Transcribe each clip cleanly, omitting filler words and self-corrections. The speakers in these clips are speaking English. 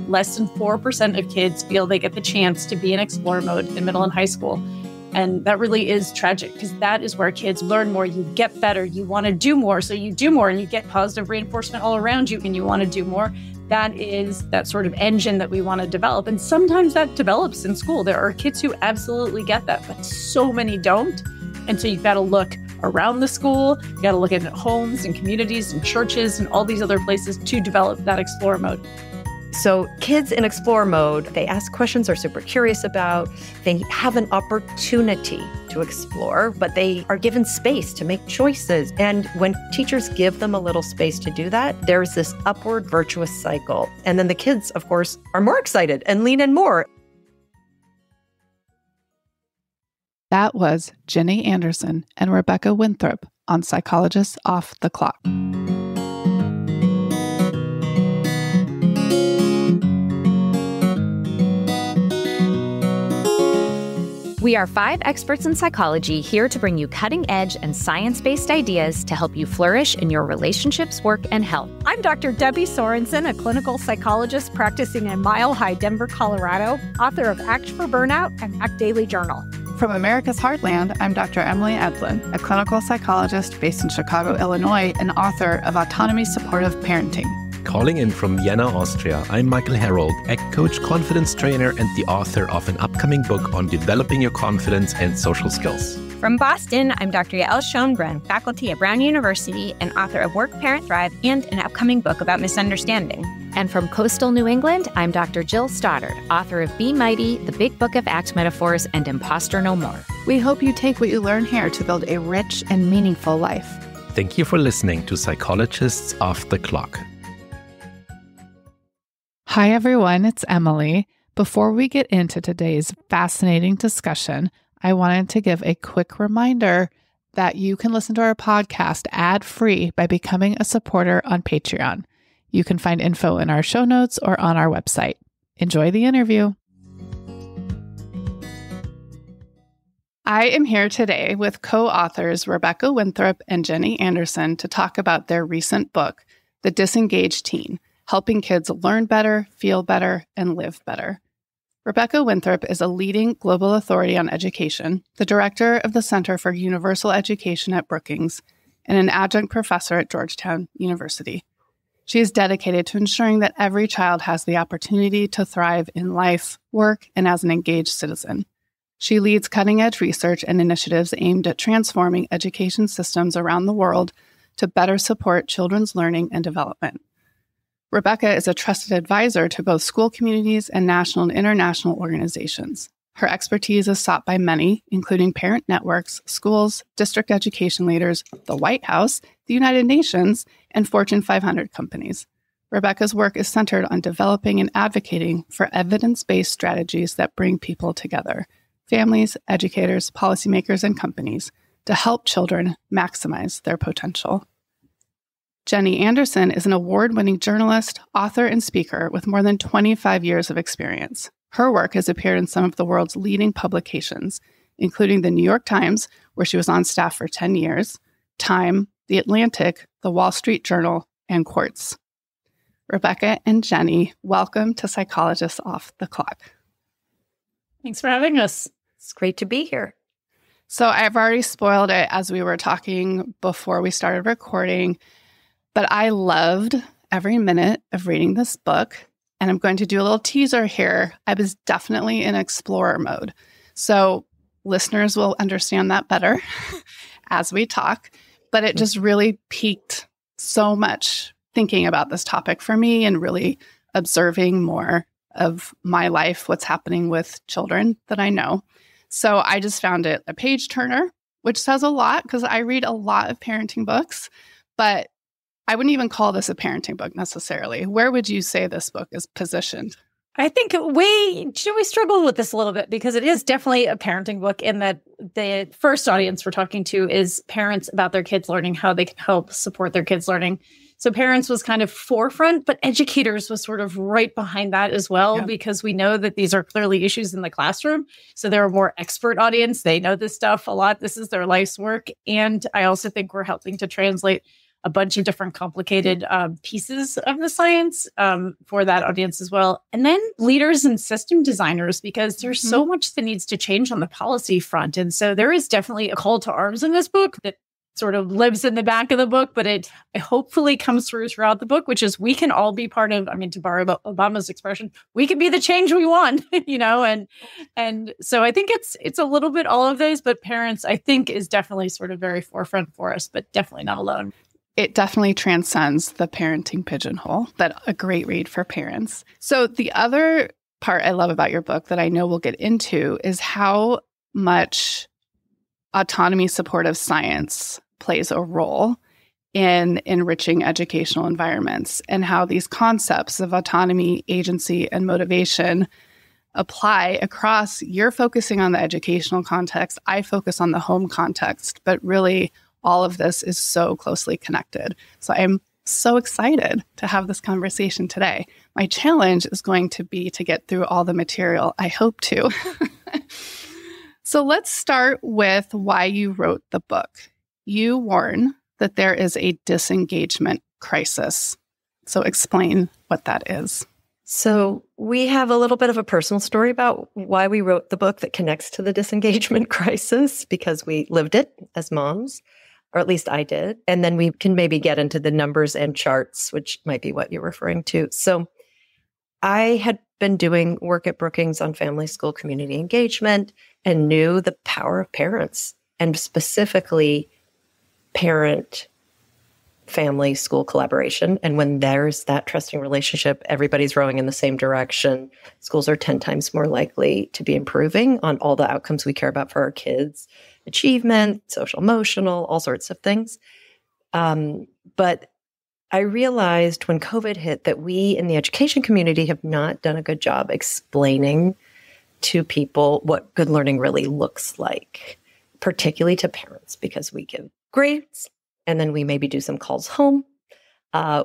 less than 4% of kids feel they get the chance to be in explore mode in middle and high school. And that really is tragic because that is where kids learn more, you get better, you want to do more. So you do more and you get positive reinforcement all around you and you want to do more. That is that sort of engine that we want to develop. And sometimes that develops in school. There are kids who absolutely get that, but so many don't. And so you've got to look around the school, you got to look at homes and communities and churches and all these other places to develop that explore mode. So kids in explore mode, they ask questions they're super curious about. They have an opportunity to explore, but they are given space to make choices. And when teachers give them a little space to do that, there's this upward virtuous cycle. And then the kids, of course, are more excited and lean in more. That was Jenny Anderson and Rebecca Winthrop on Psychologists Off the Clock. We are 5 experts in psychology here to bring you cutting-edge and science-based ideas to help you flourish in your relationships, work, and health. I'm Dr. Debbie Sorensen, a clinical psychologist practicing in Mile High, Denver, Colorado, author of Act for Burnout and Act Daily Journal. From America's Heartland, I'm Dr. Emily Edlin, a clinical psychologist based in Chicago, Illinois, and author of Autonomy Supportive Parenting. Calling in from Vienna, Austria, I'm Michael Herold, ACT coach, confidence trainer, and the author of an upcoming book on developing your confidence and social skills. From Boston, I'm Dr. Yael Schoenbrunn, faculty at Brown University and author of Work, Parent, Thrive and an upcoming book about misunderstanding. And from coastal New England, I'm Dr. Jill Stoddard, author of Be Mighty, The Big Book of ACT Metaphors, and Imposter No More. We hope you take what you learn here to build a rich and meaningful life. Thank you for listening to Psychologists Off the Clock. Hi, everyone. It's Emily. Before we get into today's fascinating discussion, I wanted to give a quick reminder that you can listen to our podcast ad-free by becoming a supporter on Patreon. You can find info in our show notes or on our website. Enjoy the interview. I am here today with co-authors Rebecca Winthrop and Jenny Anderson to talk about their recent book, The Disengaged Teen: Helping Kids Learn Better, Feel Better, and Live Better. Rebecca Winthrop is a leading global authority on education, the director of the Center for Universal Education at Brookings, and an adjunct professor at Georgetown University. She is dedicated to ensuring that every child has the opportunity to thrive in life, work, and as an engaged citizen. She leads cutting-edge research and initiatives aimed at transforming education systems around the world to better support children's learning and development. Rebecca is a trusted advisor to both school communities and national and international organizations. Her expertise is sought by many, including parent networks, schools, district education leaders, the White House, the United Nations, and Fortune 500 companies. Rebecca's work is centered on developing and advocating for evidence-based strategies that bring people together, families, educators, policymakers, and companies, to help children maximize their potential. Jenny Anderson is an award-winning journalist, author, and speaker with more than 25 years of experience. Her work has appeared in some of the world's leading publications, including the New York Times, where she was on staff for 10 years, Time, The Atlantic, The Wall Street Journal, and Quartz. Rebecca and Jenny, welcome to Psychologists Off the Clock. Thanks for having us. It's great to be here. So I've already spoiled it as we were talking before we started recording, but I loved every minute of reading this book. And I'm going to do a little teaser here. I was definitely in explorer mode. So listeners will understand that better as we talk. But it just really piqued so much thinking about this topic for me and really observing more of my life, what's happening with children that I know. So I just found it a page turner, which says a lot because I read a lot of parenting books, but I wouldn't even call this a parenting book necessarily. Where would you say this book is positioned? I think we struggle with this a little bit because it is definitely a parenting book in that the first audience we're talking to is parents about their kids learning, how they can help support their kids learning. So parents was kind of forefront, but educators was sort of right behind that as well, because we know that these are clearly issues in the classroom. So they're a more expert audience. They know this stuff a lot. This is their life's work. And I also think we're helping to translate a bunch of different complicated pieces of the science for that audience as well. And then leaders and system designers, because there's so much that needs to change on the policy front. And so there is definitely a call to arms in this book that sort of lives in the back of the book, but it hopefully comes through throughout the book, which is we can all be part of, I mean, to borrow Obama's expression, we can be the change we want, and so I think it's a little bit all of those, but parents, I think, is definitely sort of very forefront for us, but definitely not alone. It definitely transcends the parenting pigeonhole, but a great read for parents. So the other part I love about your book that I know we'll get into is how much autonomy supportive science plays a role in enriching educational environments, and how these concepts of autonomy, agency, and motivation apply across. You're focusing on the educational context. I focus on the home context, but really all of this is so closely connected. So I'm so excited to have this conversation today. My challenge is going to be to get through all the material. I hope to. So let's start with why you wrote the book. You warn that there is a disengagement crisis. So explain what that is. So we have a little bit of a personal story about why we wrote the book that connects to the disengagement crisis, because we lived it as moms, or at least I did. And then we can maybe get into the numbers and charts, which might be what you're referring to. So I had been doing work at Brookings on family, school, community engagement, and knew the power of parents, and specifically parent, family, school collaboration. And when there's that trusting relationship, everybody's rowing in the same direction. Schools are 10 times more likely to be improving on all the outcomes we care about for our kids, achievement, social, emotional, all sorts of things. But I realized when COVID hit that we in the education community have not done a good job explaining to people what good learning really looks like, particularly to parents, because we give grades and then we maybe do some calls home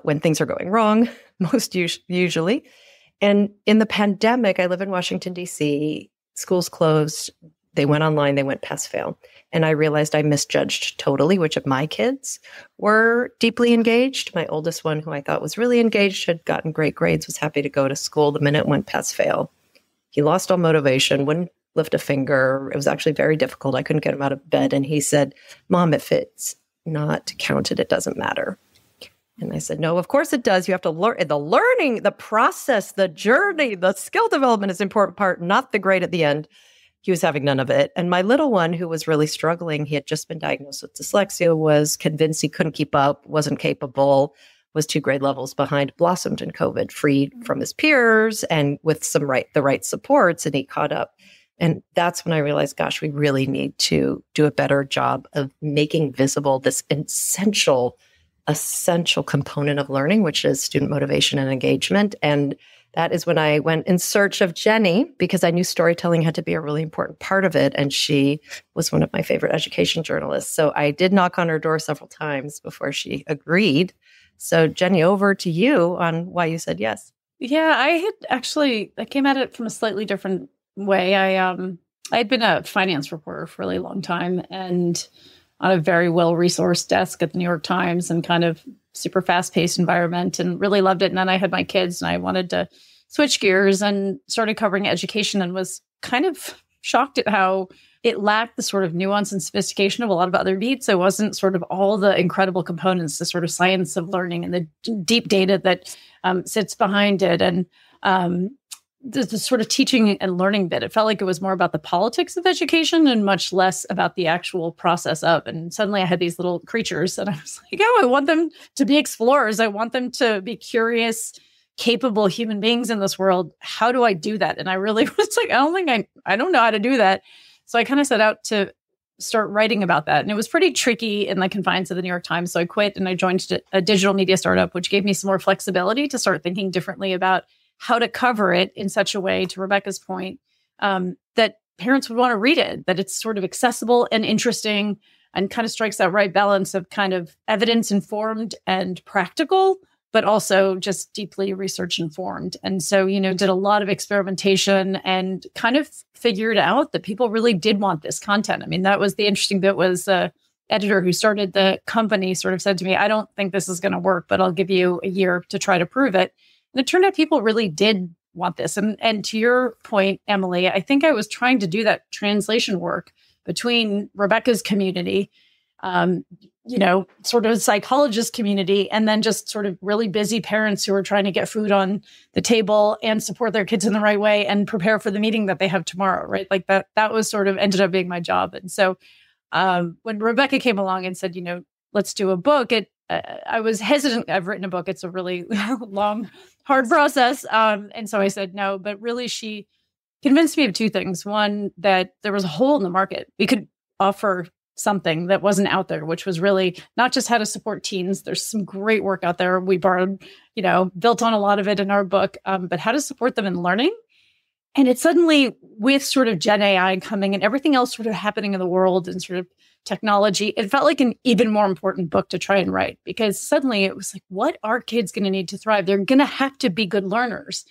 when things are going wrong, most usually. And in the pandemic, I live in Washington, D.C., schools closed, they went online, they went pass-fail. And I realized I misjudged totally which of my kids were deeply engaged. My oldest one, who I thought was really engaged, had gotten great grades, was happy to go to school. The minute it went pass-fail, he lost all motivation, wouldn't lift a finger. It was actually very difficult. I couldn't get him out of bed. And he said, "Mom, if it's not counted, it doesn't matter." And I said, "No, of course it does. You have to learn. The learning, the process, the journey, the skill development is an important part, not the grade at the end." He was having none of it. And my little one, who was really struggling, he had just been diagnosed with dyslexia, was convinced he couldn't keep up, wasn't capable, was 2 grade levels behind, blossomed in COVID, freed from his peers and with the right supports, and he caught up. And that's when I realized, gosh, we really need to do a better job of making visible this essential component of learning, which is student motivation and engagement. And that is when I went in search of Jenny, because I knew storytelling had to be a really important part of it. And she was one of my favorite education journalists. So I did knock on her door several times before she agreed. So Jenny, over to you on why you said yes. Yeah, I came at it from a slightly different way. I had been a finance reporter for a really long time and on a very well-resourced desk at the New York Times, and kind of super fast-paced environment, and really loved it. And then I had my kids and I wanted to switch gears and started covering education, and was kind of shocked at how it lacked the sort of nuance and sophistication of a lot of other beats. It wasn't sort of all the incredible components, the sort of science of learning and the deep data that sits behind it. And the sort of teaching and learning bit, it felt like it was more about the politics of education and much less about the actual process of. And suddenly I had these little creatures and I was like, oh, I want them to be explorers. I want them to be curious, capable human beings in this world. How do I do that? And I really was like, I don't know how to do that. So I kind of set out to start writing about that. And it was pretty tricky in the confines of the New York Times. So I quit and I joined a digital media startup, which gave me some more flexibility to start thinking differently about how to cover it in such a way, to Rebecca's point, that parents would want to read it, that it's sort of accessible and interesting and kind of strikes that right balance of kind of evidence-informed and practical, but also just deeply research-informed. And so, did a lot of experimentation and kind of figured out that people really did want this content. I mean, that was the interesting bit was, editor who started the company sort of said to me, I don't think this is going to work, but I'll give you a year to try to prove it. And it turned out people really did want this. And to your point, Emily, I think I was trying to do that translation work between Rebecca's community, sort of psychologist community, and then just sort of really busy parents who are trying to get food on the table and support their kids in the right way and prepare for the meeting that they have tomorrow, right? Like that was sort of ended up being my job. And so when Rebecca came along and said, let's do a book, I was hesitant. I've written a book. It's a really long, hard process. And so I said no, but really she convinced me of two things. One, that there was a hole in the market. We could offer something that wasn't out there, which was really not just how to support teens. There's some great work out there. We borrowed, built on a lot of it in our book, but how to support them in learning. And it suddenly, with sort of Gen AI coming and everything else sort of happening in the world and sort of technology, it felt like an even more important book to try and write, because suddenly it was like, what are kids going to need to thrive? They're going to have to be good learners.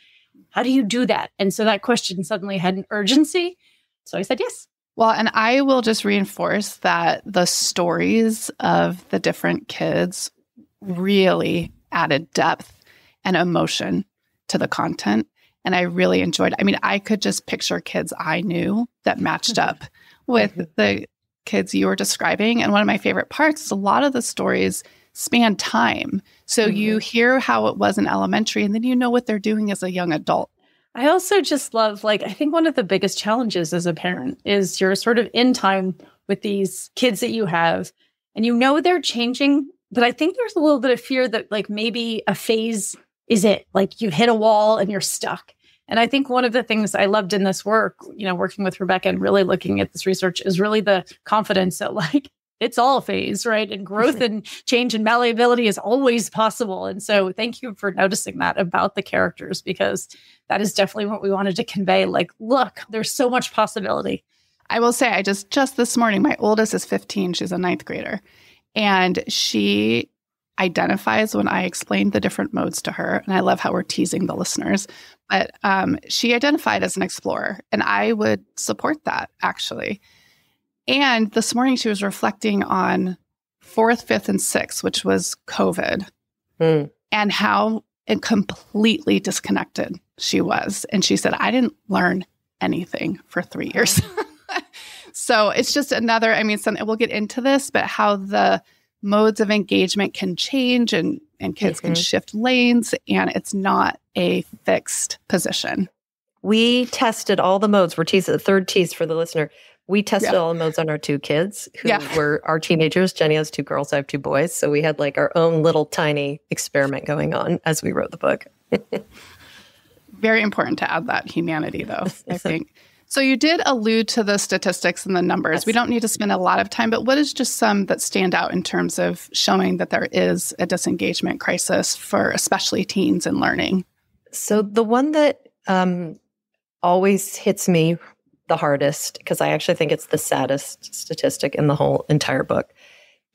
How do you do that? And so that question suddenly had an urgency. So I said yes. Well, and I will just reinforce that the stories of the different kids really added depth and emotion to the content. And I really enjoyed it. I mean, I could just picture kids I knew that matched up with the kids you were describing. And one of my favorite parts is a lot of the stories span time. So you hear how it was in elementary, and then you know what they're doing as a young adult. I also just love, I think one of the biggest challenges as a parent is you're sort of in time with these kids that you have, and they're changing. But I think there's a little bit of fear that maybe a phase is it, you hit a wall and you're stuck. And I think one of the things I loved in this work, working with Rebecca and really looking at this research, is really the confidence that it's all a phase, right? And growth and change and malleability is always possible. And so thank you for noticing that about the characters, because that is definitely what we wanted to convey. Look, there's so much possibility. I will say, I just this morning, my oldest is 15. She's a 9th grader. And she identifies when I explained the different modes to her. And I love how we're teasing the listeners. But she identified as an explorer. And I would support that, actually. And this morning she was reflecting on 4th, 5th, and 6th, which was COVID, and how completely disconnected she was. And she said, I didn't learn anything for 3 years. So it's just another, we'll get into this, but how the modes of engagement can change and kids can shift lanes, and it's not a fixed position. We tested all the modes. We're teasing the third tease for the listener. We tested all the modes on our 2 kids who were our teenagers. Jenny has 2 girls. I have 2 boys. So we had our own little tiny experiment going on as we wrote the book. Very important to add that humanity, though, I think. So you did allude to the statistics and the numbers. Yes. We don't need to spend a lot of time, but what is just some that stand out in terms of showing that there is a disengagement crisis for especially teens in learning? So the one that always hits me the hardest, because I actually think it's the saddest statistic in the whole entire book,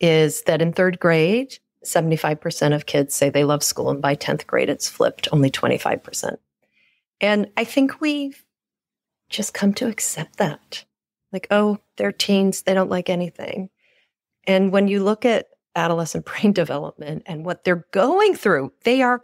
is that in 3rd grade, 75% of kids say they love school, and by 10th grade, it's flipped, only 25%. And I think we've just come to accept that. They're teens, they don't like anything. And when you look at adolescent brain development and what they're going through, they are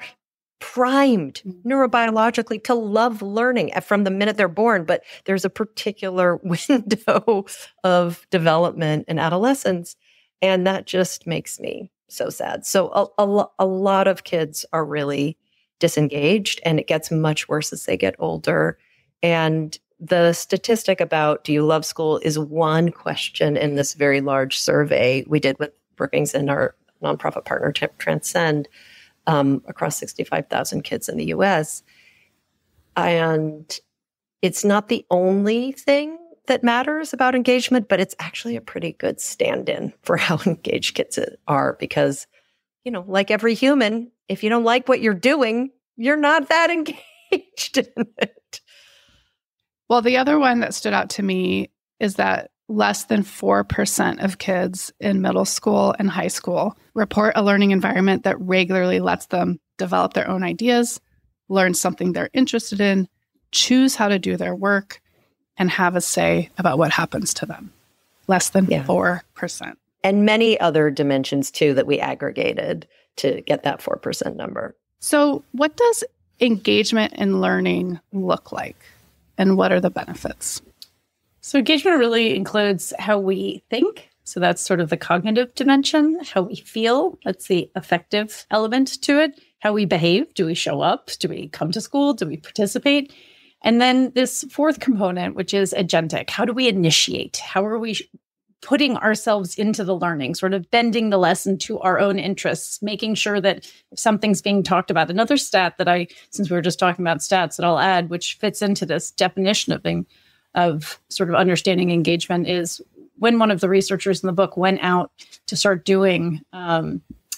primed neurobiologically to love learning from the minute they're born. But there's a particular window of development in adolescence, and that just makes me so sad. So a lot of kids are really disengaged, and it gets much worse as they get older. And the statistic about do you love school is one question in this very large survey we did with Brookings and our nonprofit partner Transcend, across 65,000 kids in the U.S. And it's not the only thing that matters about engagement, but it's actually a pretty good stand-in for how engaged kids are, because, like every human, if you don't like what you're doing, you're not that engaged in it. Well, the other one that stood out to me is that less than 4% of kids in middle school and high school report a learning environment that regularly lets them develop their own ideas, learn something they're interested in, choose how to do their work, and have a say about what happens to them. Less than 4%. and many other dimensions too that we aggregated to get that 4% number. So what does engagement in learning look like, and what are the benefits? So engagement really includes how we think. So that's sort of the cognitive dimension, how we feel. That's the affective element to it. How we behave. Do we show up? Do we come to school? Do we participate? And then this fourth component, which is agentic. How do we initiate? How are we putting ourselves into the learning, sort of bending the lesson to our own interests, making sure that if something's being talked about. Another stat that since we were just talking about stats, that I'll add, which fits into this definition of sort of understanding engagement, is when one of the researchers in the book went out to start doing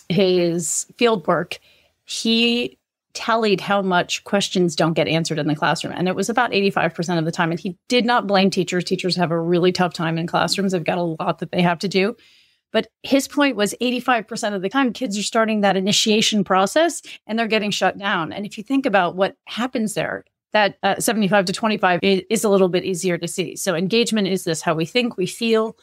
his field work, he tallied how much questions don't get answered in the classroom. And it was about 85% of the time. And he did not blame teachers. Teachers have a really tough time in classrooms. They've got a lot that they have to do. But his point was 85% of the time, kids are starting that initiation process and they're getting shut down. And if you think about what happens there, that 75 to 25 is a little bit easier to see. So engagement is this, how we think, we feel,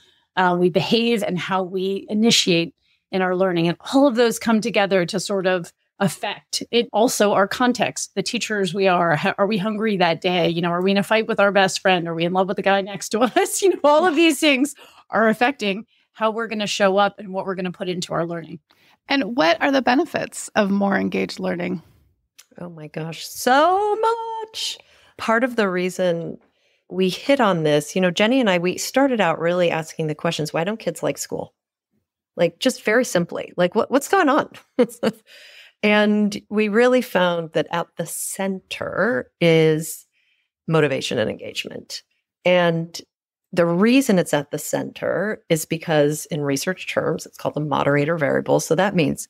we behave, and how we initiate in our learning. And all of those come together to sort of affect it. Also, our context, the teachers we are we hungry that day? Are we in a fight with our best friend? Are we in love with the guy next to us? All of these things are affecting how we're going to show up and what we're going to put into our learning. And what are the benefits of more engaged learning? Oh my gosh, so much. Part of the reason we hit on this, Jenny and I, we started out really asking the questions, why don't kids like school? Like, just very simply, like, what's going on? And we really found that at the center is motivation and engagement. And the reason it's at the center is because in research terms, it's called the moderator variable. So that means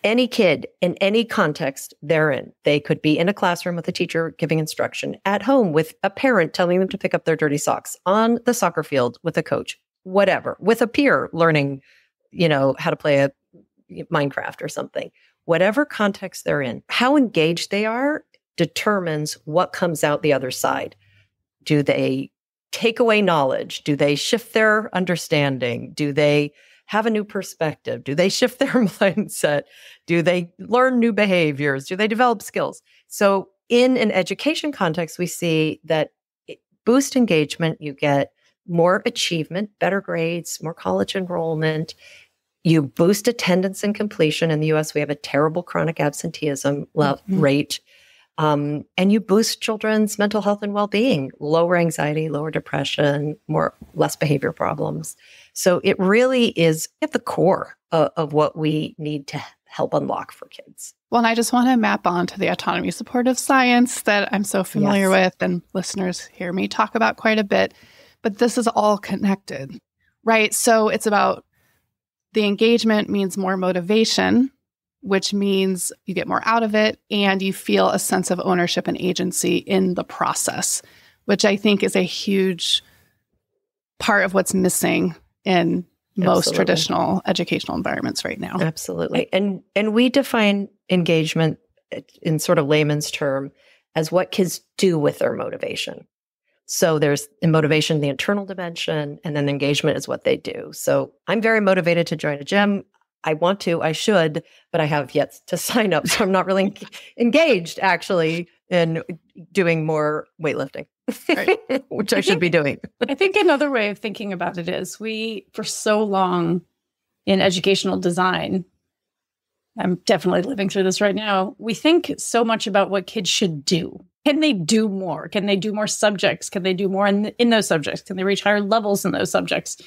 any kid in any context they're in, they could be in a classroom with a teacher giving instruction, at home with a parent telling them to pick up their dirty socks, on the soccer field with a coach, whatever, with a peer learning, how to play a Minecraft or something. Whatever context they're in, how engaged they are determines what comes out the other side. Do they take away knowledge? Do they shift their understanding? Do they have a new perspective? Do they shift their mindset? Do they learn new behaviors? Do they develop skills? So in an education context, we see that boost engagement, you get more achievement, better grades, more college enrollment. You boost attendance and completion. In the US, we have a terrible chronic absenteeism rate. And you boost children's mental health and well-being, lower anxiety, lower depression, less behavior problems. So it really is at the core of what we need to help unlock for kids. Well, and I just want to map onto the autonomy supportive science that I'm so familiar with, and listeners hear me talk about quite a bit. But this is all connected, right? So it's about the engagement means more motivation, which means you get more out of it and you feel a sense of ownership and agency in the process, which I think is a huge part of what's missing in most traditional educational environments right now. Absolutely. And we define engagement in sort of layman's term as what kids do with their motivation. So there's motivation, the internal dimension, and then engagement is what they do. So I'm very motivated to join a gym. I want to, I should, but I have yet to sign up. So I'm not really engaged actually in doing more weightlifting, right. Which I should be doing. I think another way of thinking about it is we, for so long in educational design, I'm definitely living through this right now, we think so much about what kids should do. Can they do more? Can they do more subjects? Can they do more in those subjects? Can they reach higher levels in those subjects?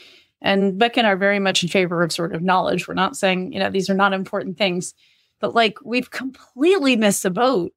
And Beck and I are very much in favor of sort of knowledge. We're not saying, these are not important things, but we've completely missed the boat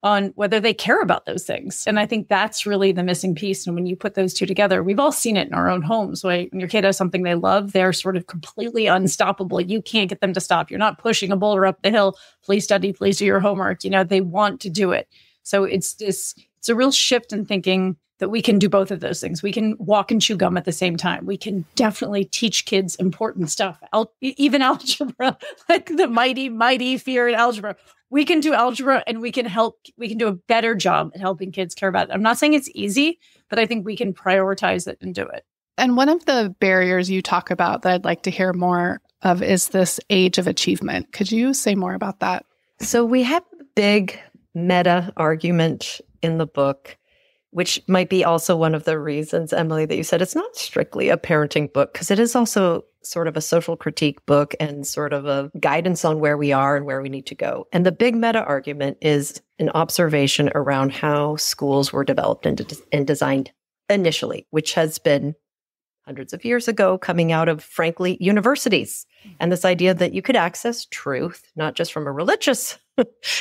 on whether they care about those things. And I think that's really the missing piece. And when you put those two together, we've all seen it in our own homes. When your kid has something they love, they're sort of completely unstoppable. You can't get them to stop. You're not pushing a boulder up the hill. Please study, please do your homework. They want to do it. So it's a real shift in thinking that we can do both of those things. We can walk and chew gum at the same time. We can definitely teach kids important stuff, even algebra, like the mighty fear in algebra. We can do algebra and we can do a better job at helping kids care about it. I'm not saying it's easy, but I think we can prioritize it and do it. And one of the barriers you talk about that I'd like to hear more of is this age of achievement. Could you say more about that? So we have a big meta argument in the book, which might be also one of the reasons, Emily, that you said it's not strictly a parenting book, because it is also sort of a social critique book and sort of a guidance on where we are and where we need to go. And the big meta argument is an observation around how schools were developed and designed initially, which has been hundreds of years ago, coming out of, frankly, universities. And this idea that you could access truth, not just from a religious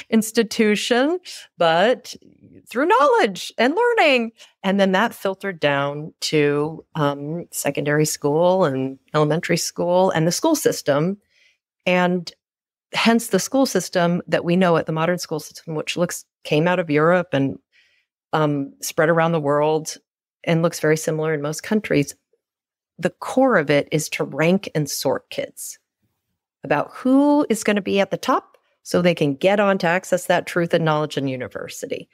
institution, but through knowledge and learning. And then that filtered down to secondary school and elementary school and the school system. And hence the school system that we know at the modern school system, which came out of Europe and spread around the world and looks very similar in most countries. The core of it is to rank and sort kids about who is going to be at the top so they can get on to access that truth and knowledge in university.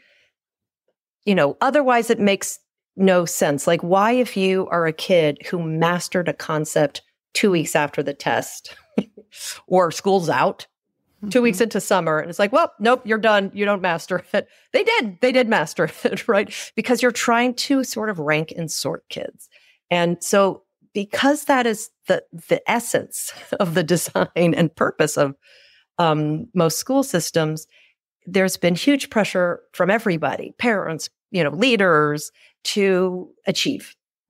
Otherwise it makes no sense. Like, why, if you are a kid who mastered a concept 2 weeks after the test or school's out, 2 weeks into summer, and it's like, well, nope, you're done. You don't master it. They did master it, right? Because you're trying to sort of rank and sort kids. And so because that is the essence of the design and purpose of most school systems, there's been huge pressure from everybody, parents, leaders, to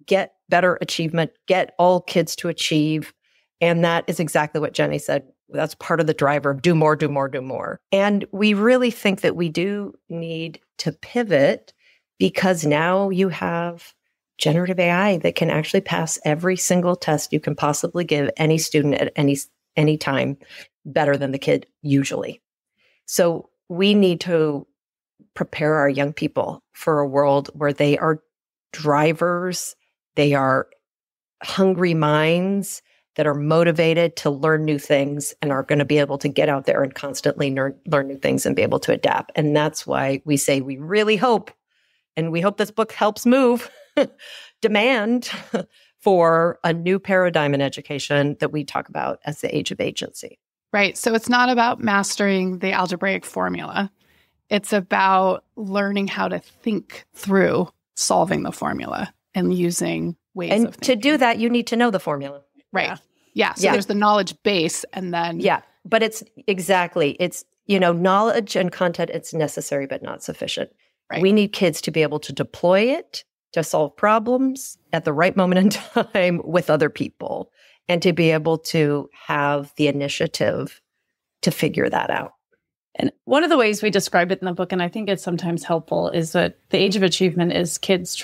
get better achievement, get all kids to achieve. And that is exactly what Jenny said. That's part of the driver of do more, do more, do more. And we really think that we do need to pivot, because now you have generative AI that can actually pass every single test you can possibly give any student at any time better than the kid usually. So we need to prepare our young people for a world where they are drivers, they are hungry minds that are motivated to learn new things and are going to be able to get out there and constantly learn new things and be able to adapt. And that's why we say we really hope, and we hope this book helps move demand for a new paradigm in education that we talk about as the age of agency. Right. So it's not about mastering the algebraic formula. It's about learning how to think through solving the formula and using ways of thinking. To do that, you need to know the formula. Right. Yeah. So there's the knowledge base, and then... Yeah. But it's knowledge and content, it's necessary but not sufficient. Right. We need kids to be able to deploy it to solve problems at the right moment in time with other people, and to be able to have the initiative to figure that out. And one of the ways we describe it in the book, and I think it's sometimes helpful, is that the age of achievement is kids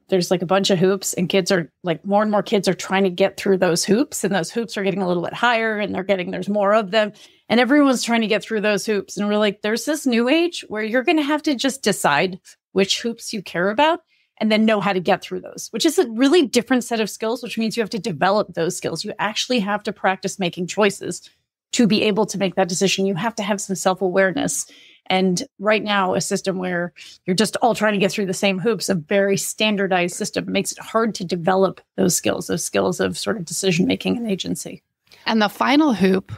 there's like a bunch of hoops, and kids are like, more and more kids are trying to get through those hoops, and those hoops are getting a little bit higher, and there's more of them, and everyone's trying to get through those hoops. And we're like, there's this new age where you're going to have to just decide which hoops you care about and then know how to get through those, which is a really different set of skills, which means you have to develop those skills. You actually have to practice making choices to be able to make that decision. You have to have some self-awareness. And right now, a system where you're just all trying to get through the same hoops, a very standardized system, makes it hard to develop those skills of sort of decision-making and agency. And the final hoop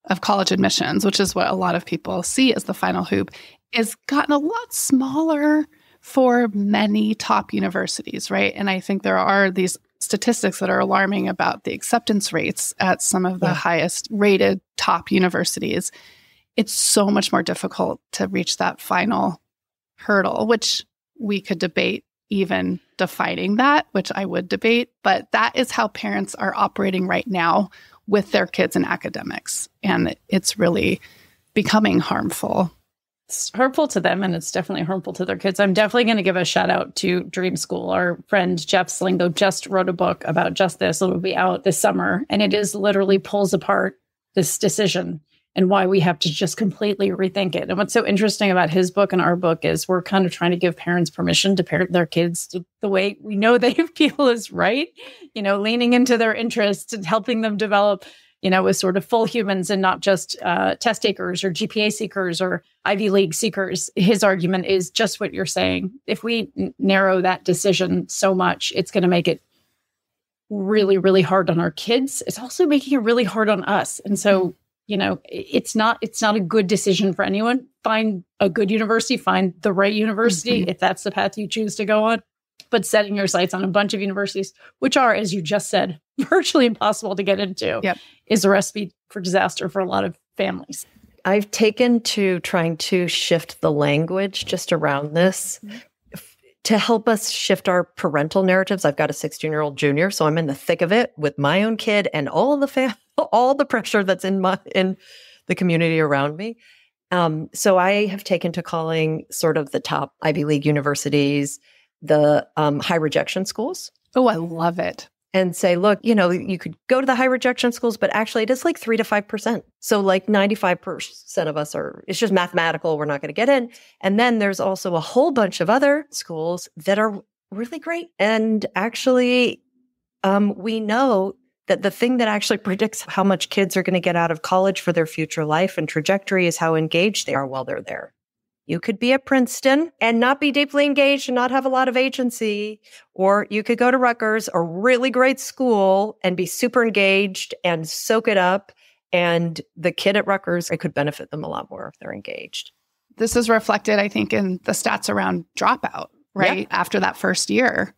of college admissions, which is what a lot of people see as the final hoop, is gotten a lot smaller for many top universities, right? And I think there are these statistics that are alarming about the acceptance rates at some of the highest rated top universities. It's so much more difficult to reach that final hurdle, which we could debate even defining that, which I would debate, but that is how parents are operating right now with their kids in academics. And it's really becoming harmful. It's harmful to them, and it's definitely harmful to their kids. I'm definitely going to give a shout out to Dream School. Our friend Jeff Slingo just wrote a book about just this. It'll be out this summer, and it is literally pulls apart this decision and why we have to just completely rethink it. And what's so interesting about his book and our book is we're kind of trying to give parents permission to parent their kids the way we know they feel is right, leaning into their interests and helping them develop as sort of full humans and not just test takers or GPA seekers or Ivy League seekers. His argument is just what you're saying. If we narrow that decision so much, it's going to make it really, really hard on our kids, it's also making it really hard on us. And so, it's not a good decision for anyone. Find a good university, find the right university, if that's the path you choose to go on. But setting your sights on a bunch of universities, which are, as you just said, virtually impossible to get into, is a recipe for disaster for a lot of families. I've taken to trying to shift the language just around this to help us shift our parental narratives. I've got a 16-year-old junior, so I'm in the thick of it with my own kid and all the pressure that's in the community around me. So I have taken to calling sort of the top Ivy League universities the high rejection schools. Oh, I love it. And say, look, you could go to the high rejection schools, but actually it is like 3 to 5%. So like 95% of us it's just mathematical. We're not going to get in. And then there's also a whole bunch of other schools that are really great. And actually, we know that the thing that actually predicts how much kids are going to get out of college for their future life and trajectory is how engaged they are while they're there. You could be at Princeton and not be deeply engaged and not have a lot of agency, or you could go to Rutgers, a really great school, and be super engaged and soak it up. And the kid at Rutgers, it could benefit them a lot more if they're engaged. This is reflected, I think, in the stats around dropout, right? After that first year.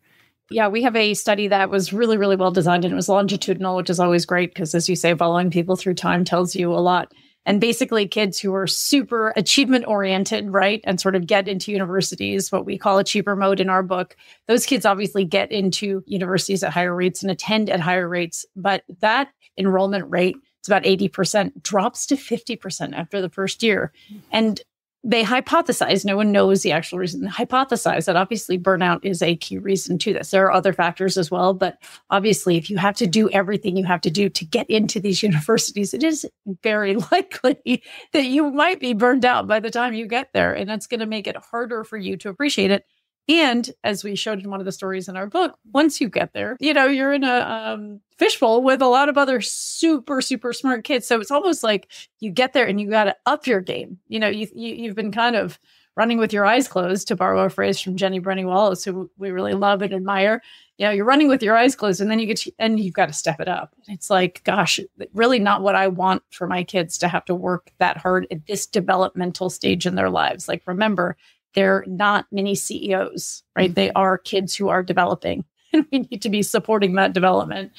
Yeah, we have a study that was really, really well designed, and it was longitudinal, which is always great because, as you say, following people through time tells you a lot. And basically kids who are super achievement oriented, right, and sort of get into universities, what we call achiever mode in our book, those kids obviously get into universities at higher rates and attend at higher rates. But that enrollment rate, it's about 80%, drops to 50% after the first year. And they hypothesize, no one knows the actual reason, hypothesize that obviously burnout is a key reason to this. There are other factors as well, but obviously if you have to do everything you have to do to get into these universities, it is very likely that you might be burned out by the time you get there. And that's going to make it harder for you to appreciate it. And as we showed in one of the stories in our book, once you get there, you're in a fishbowl with a lot of other super, super smart kids. So it's almost like you get there and you got to up your game. You've been kind of running with your eyes closed, to borrow a phrase from Jenny Brenny Wallace, who we really love and admire. You're running with your eyes closed, and then you've got to step it up. It's like, gosh, really not what I want for my kids to have to work that hard at this developmental stage in their lives. Like, remember, they're not mini CEOs, right? They are kids who are developing, and we need to be supporting that development.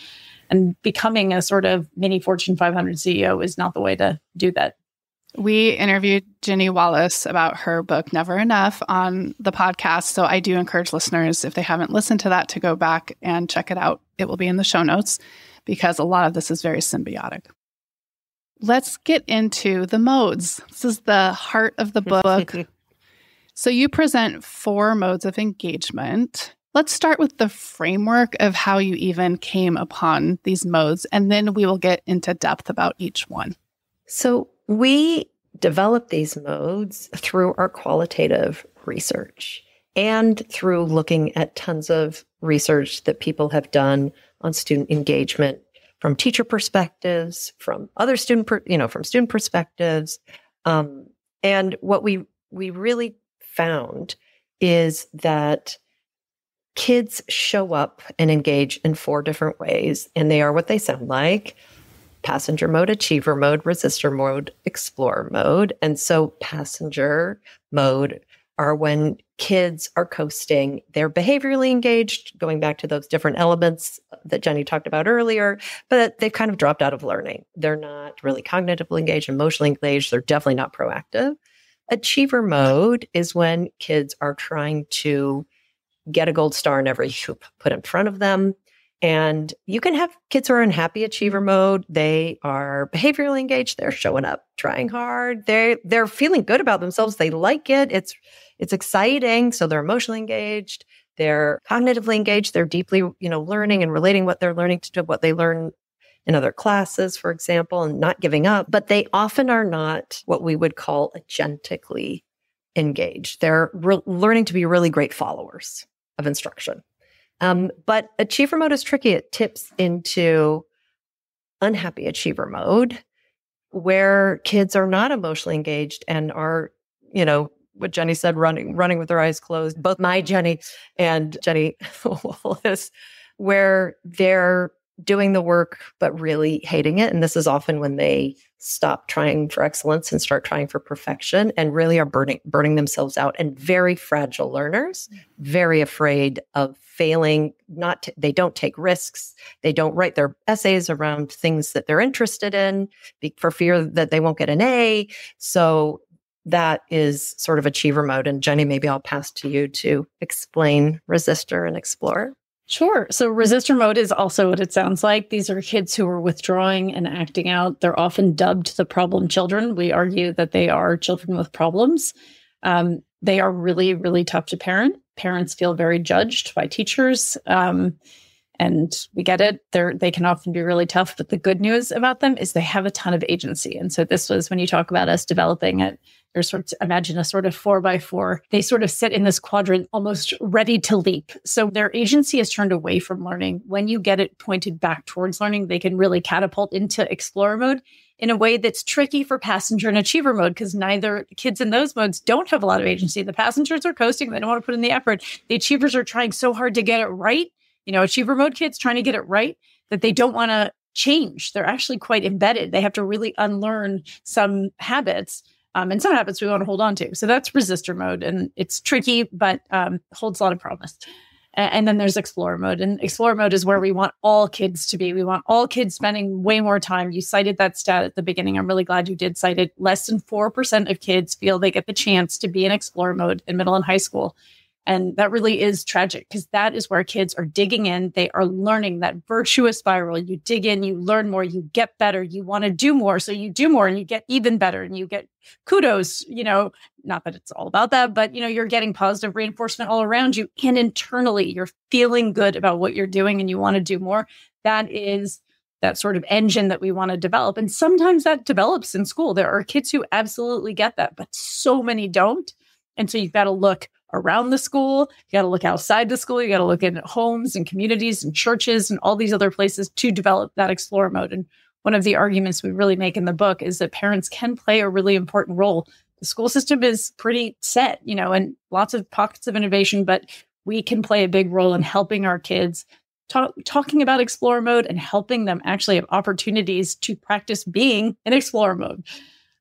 And becoming a sort of mini Fortune 500 CEO is not the way to do that. We interviewed Jenny Wallace about her book, Never Enough, on the podcast. So I do encourage listeners, if they haven't listened to that, to go back and check it out. It will be in the show notes because a lot of this is very symbiotic. Let's get into the modes. This is the heart of the book. So you present 4 modes of engagement. Let's start with the framework of how you even came upon these modes, and then we will get into depth about each one. So we develop these modes through our qualitative research and through looking at tons of research that people have done on student engagement from teacher perspectives, from other student perspectives. And what we really found is that kids show up and engage in 4 different ways, and they are what they sound like: passenger mode, achiever mode, resistor mode, explorer mode. And so passenger mode are when kids are coasting. They're behaviorally engaged, going back to those different elements that Jenny talked about earlier, but they've kind of dropped out of learning. They're not really cognitively engaged, emotionally engaged. They're definitely not proactive. Achiever mode is when kids are trying to get a gold star in every hoop put in front of them. And you can have kids who are in happy achiever mode. They are behaviorally engaged. They're showing up, trying hard. They're feeling good about themselves. They like it. It's exciting. So they're emotionally engaged. They're cognitively engaged. They're deeply, learning and relating what they're learning to what they learn in other classes, for example, and not giving up. But they often are not what we would call agentically engaged. They're learning to be really great followers of instruction. But achiever mode is tricky. It tips into unhappy achiever mode, where kids are not emotionally engaged and are, what Jenny said, running with their eyes closed. Both my Jenny and Jenny Wallace where they're doing the work but really hating it. And this is often when they stop trying for excellence and start trying for perfection and really are burning themselves out, and very fragile learners, very afraid of failing. They don't take risks. They don't write their essays around things that they're interested in for fear that they won't get an A. So that is sort of achiever mode. And Jenny, maybe I'll pass to you to explain resistor and explorer. Sure. So resistor mode is also what it sounds like. These are kids who are withdrawing and acting out. They're often dubbed the problem children. We argue that they are children with problems. They are really, really tough to parent. Parents feel very judged by teachers. And we get it. They can often be really tough. But the good news about them is they have a ton of agency. And so this was when you talk about us developing it. There's imagine a sort of 4x4. They sort of sit in this quadrant almost ready to leap. So their agency is turned away from learning. When you get it pointed back towards learning, they can really catapult into explorer mode in a way that's tricky for passenger and achiever mode, because neither kids in those modes don't have a lot of agency. The passengers are coasting. They don't want to put in the effort. The achievers are trying so hard to get it right. Achiever mode kids trying to get it right that they don't want to change. They're actually quite embedded. They have to really unlearn some habits. And some habits we want to hold on to. So that's resistor mode. And it's tricky, but holds a lot of promise. And then there's explorer mode. And explorer mode is where we want all kids to be. We want all kids spending way more time. You cited that stat at the beginning. I'm really glad you did cite it. Less than 4% of kids feel they get the chance to be in explorer mode in middle and high school. And that really is tragic, because that is where kids are digging in. They are learning that virtuous spiral. You dig in, you learn more, you get better, you want to do more. So you do more and you get even better and you get kudos, not that it's all about that, but you're getting positive reinforcement all around you. And internally, you're feeling good about what you're doing and you want to do more. That is that sort of engine that we want to develop. And sometimes that develops in school. There are kids who absolutely get that, but so many don't. And so you've got to look around the school, you got to look outside the school, you got to look in homes and communities and churches and all these other places to develop that explorer mode. And one of the arguments we really make in the book is that parents can play a really important role. The school system is pretty set, and lots of pockets of innovation, but we can play a big role in helping our kids talking about explorer mode and helping them actually have opportunities to practice being in explorer mode.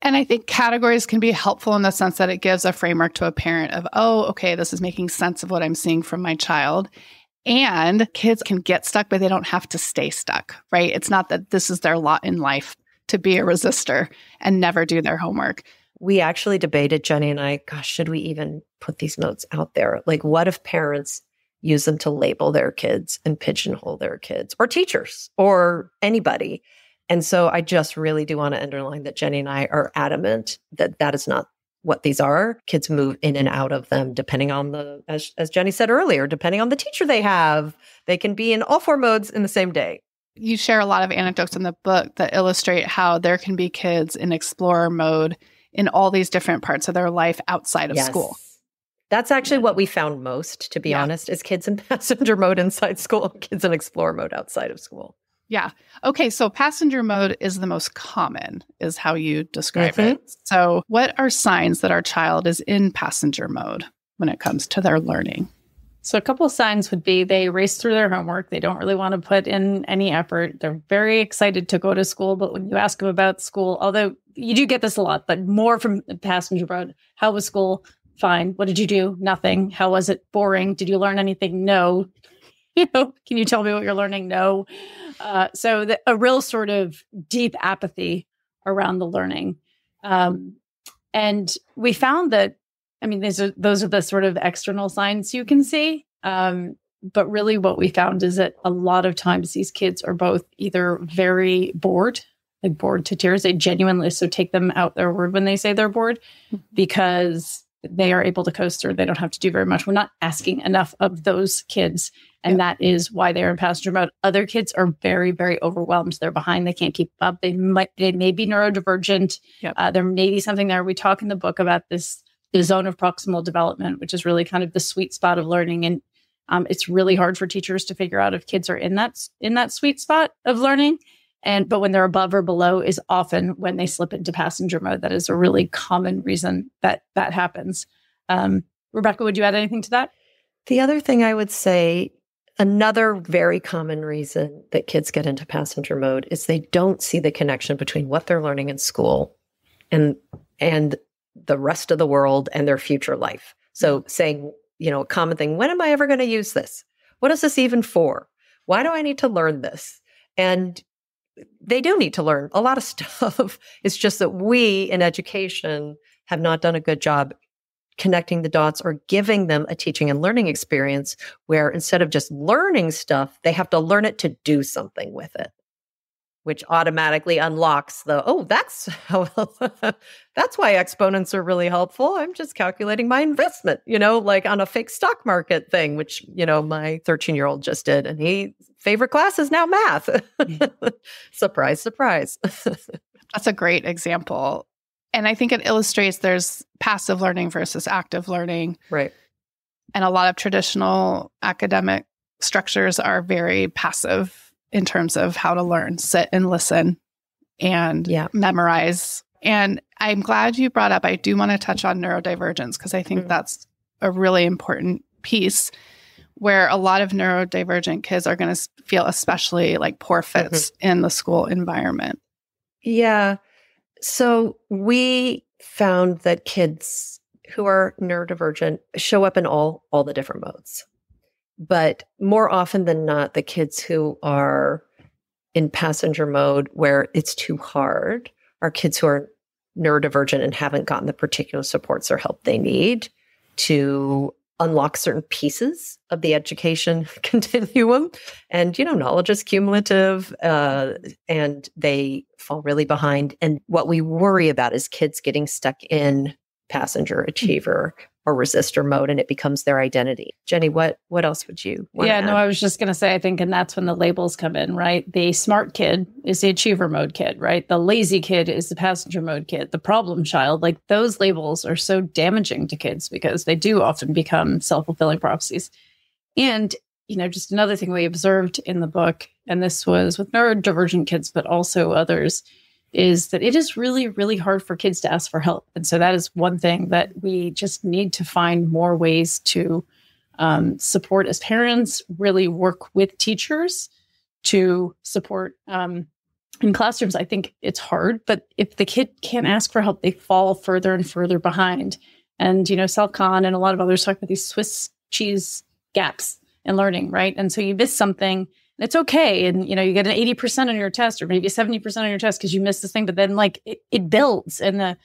And I think categories can be helpful in the sense that it gives a framework to a parent of, oh, okay, this is making sense of what I'm seeing from my child. And kids can get stuck, but they don't have to stay stuck, right? It's not that this is their lot in life to be a resistor and never do their homework. We actually debated, Jenny and I, gosh, should we even put these notes out there? Like, what if parents use them to label their kids and pigeonhole their kids, or teachers or anybody? And so I just really do want to underline that Jenny and I are adamant that that is not what these are. Kids move in and out of them depending on as Jenny said earlier, depending on the teacher they have. They can be in all four modes in the same day. You share a lot of anecdotes in the book that illustrate how there can be kids in explorer mode in all these different parts of their life outside of school. That's actually what we found most, to be honest, is kids in passenger mode inside school, kids in explorer mode outside of school. Yeah. Okay. So passenger mode is the most common, is how you describe it. So what are signs that our child is in passenger mode when it comes to their learning? So a couple of signs would be they race through their homework. They don't really want to put in any effort. They're very excited to go to school. But when you ask them about school, although you do get this a lot, but more from passenger mode, how was school? Fine. What did you do? Nothing. How was it? Boring. Did you learn anything? No. Can you tell me what you're learning? No. So a real sort of deep apathy around the learning. And we found that, those are the sort of external signs you can see. But really what we found is that a lot of times these kids are both either very bored, like bored to tears. They genuinely, so take them out their word when they say they're bored, because they are able to coast through. They don't have to do very much. We're not asking enough of those kids. And that is why they're in passenger mode. Other kids are very, very overwhelmed. They're behind. They can't keep up. They may be neurodivergent. There may be something there. We talk in the book about the zone of proximal development, which is really kind of the sweet spot of learning. And it's really hard for teachers to figure out if kids are in that sweet spot of learning. But when they're above or below is often when they slip into passenger mode. That is a really common reason that happens. Rebecca, would you add anything to that? The other thing I would say, Another very common reason that kids get into passenger mode is they don't see the connection between what they're learning in school and the rest of the world and their future life. So saying, a common thing, when am I ever going to use this? What is this even for? Why do I need to learn this? And they do need to learn a lot of stuff. It's just that we in education have not done a good job connecting the dots or giving them a teaching and learning experience where instead of just learning stuff, they have to learn it to do something with it, which automatically unlocks that's why exponents are really helpful. I'm just calculating my investment, like on a fake stock market thing, which, my 13-year-old just did. And his favorite class is now math. Surprise, surprise. That's a great example. And I think it illustrates there's passive learning versus active learning. Right. And a lot of traditional academic structures are very passive in terms of how to learn, sit and listen and memorize. And I'm glad you brought up, I do want to touch on neurodivergence because I think that's a really important piece where a lot of neurodivergent kids are going to feel especially like poor fits in the school environment. Yeah. So we found that kids who are neurodivergent show up in all the different modes. But more often than not, the kids who are in passenger mode where it's too hard are kids who are neurodivergent and haven't gotten the particular supports or help they need to unlock certain pieces of the education continuum. And, knowledge is cumulative and they fall really behind. And what we worry about is kids getting stuck in passenger, achiever, or resistor mode, and it becomes their identity. Jenny, what else would you want to add? I was just going to say, I think, and that's when the labels come in, right? The smart kid is the achiever mode kid, right? The lazy kid is the passenger mode kid. The problem child, like those labels are so damaging to kids because they do often become self-fulfilling prophecies. And, just another thing we observed in the book, and this was with neurodivergent kids, but also others, is that it is really, really hard for kids to ask for help. And so that is one thing that we just need to find more ways to support as parents, really work with teachers to support in classrooms. I think it's hard, but if the kid can't ask for help, they fall further and further behind. And, Sal Khan and a lot of others talk about these Swiss cheese gaps in learning, right? And so you miss something. It's okay. And, you get an 80% on your test or maybe 70% on your test because you missed this thing, but then it builds and the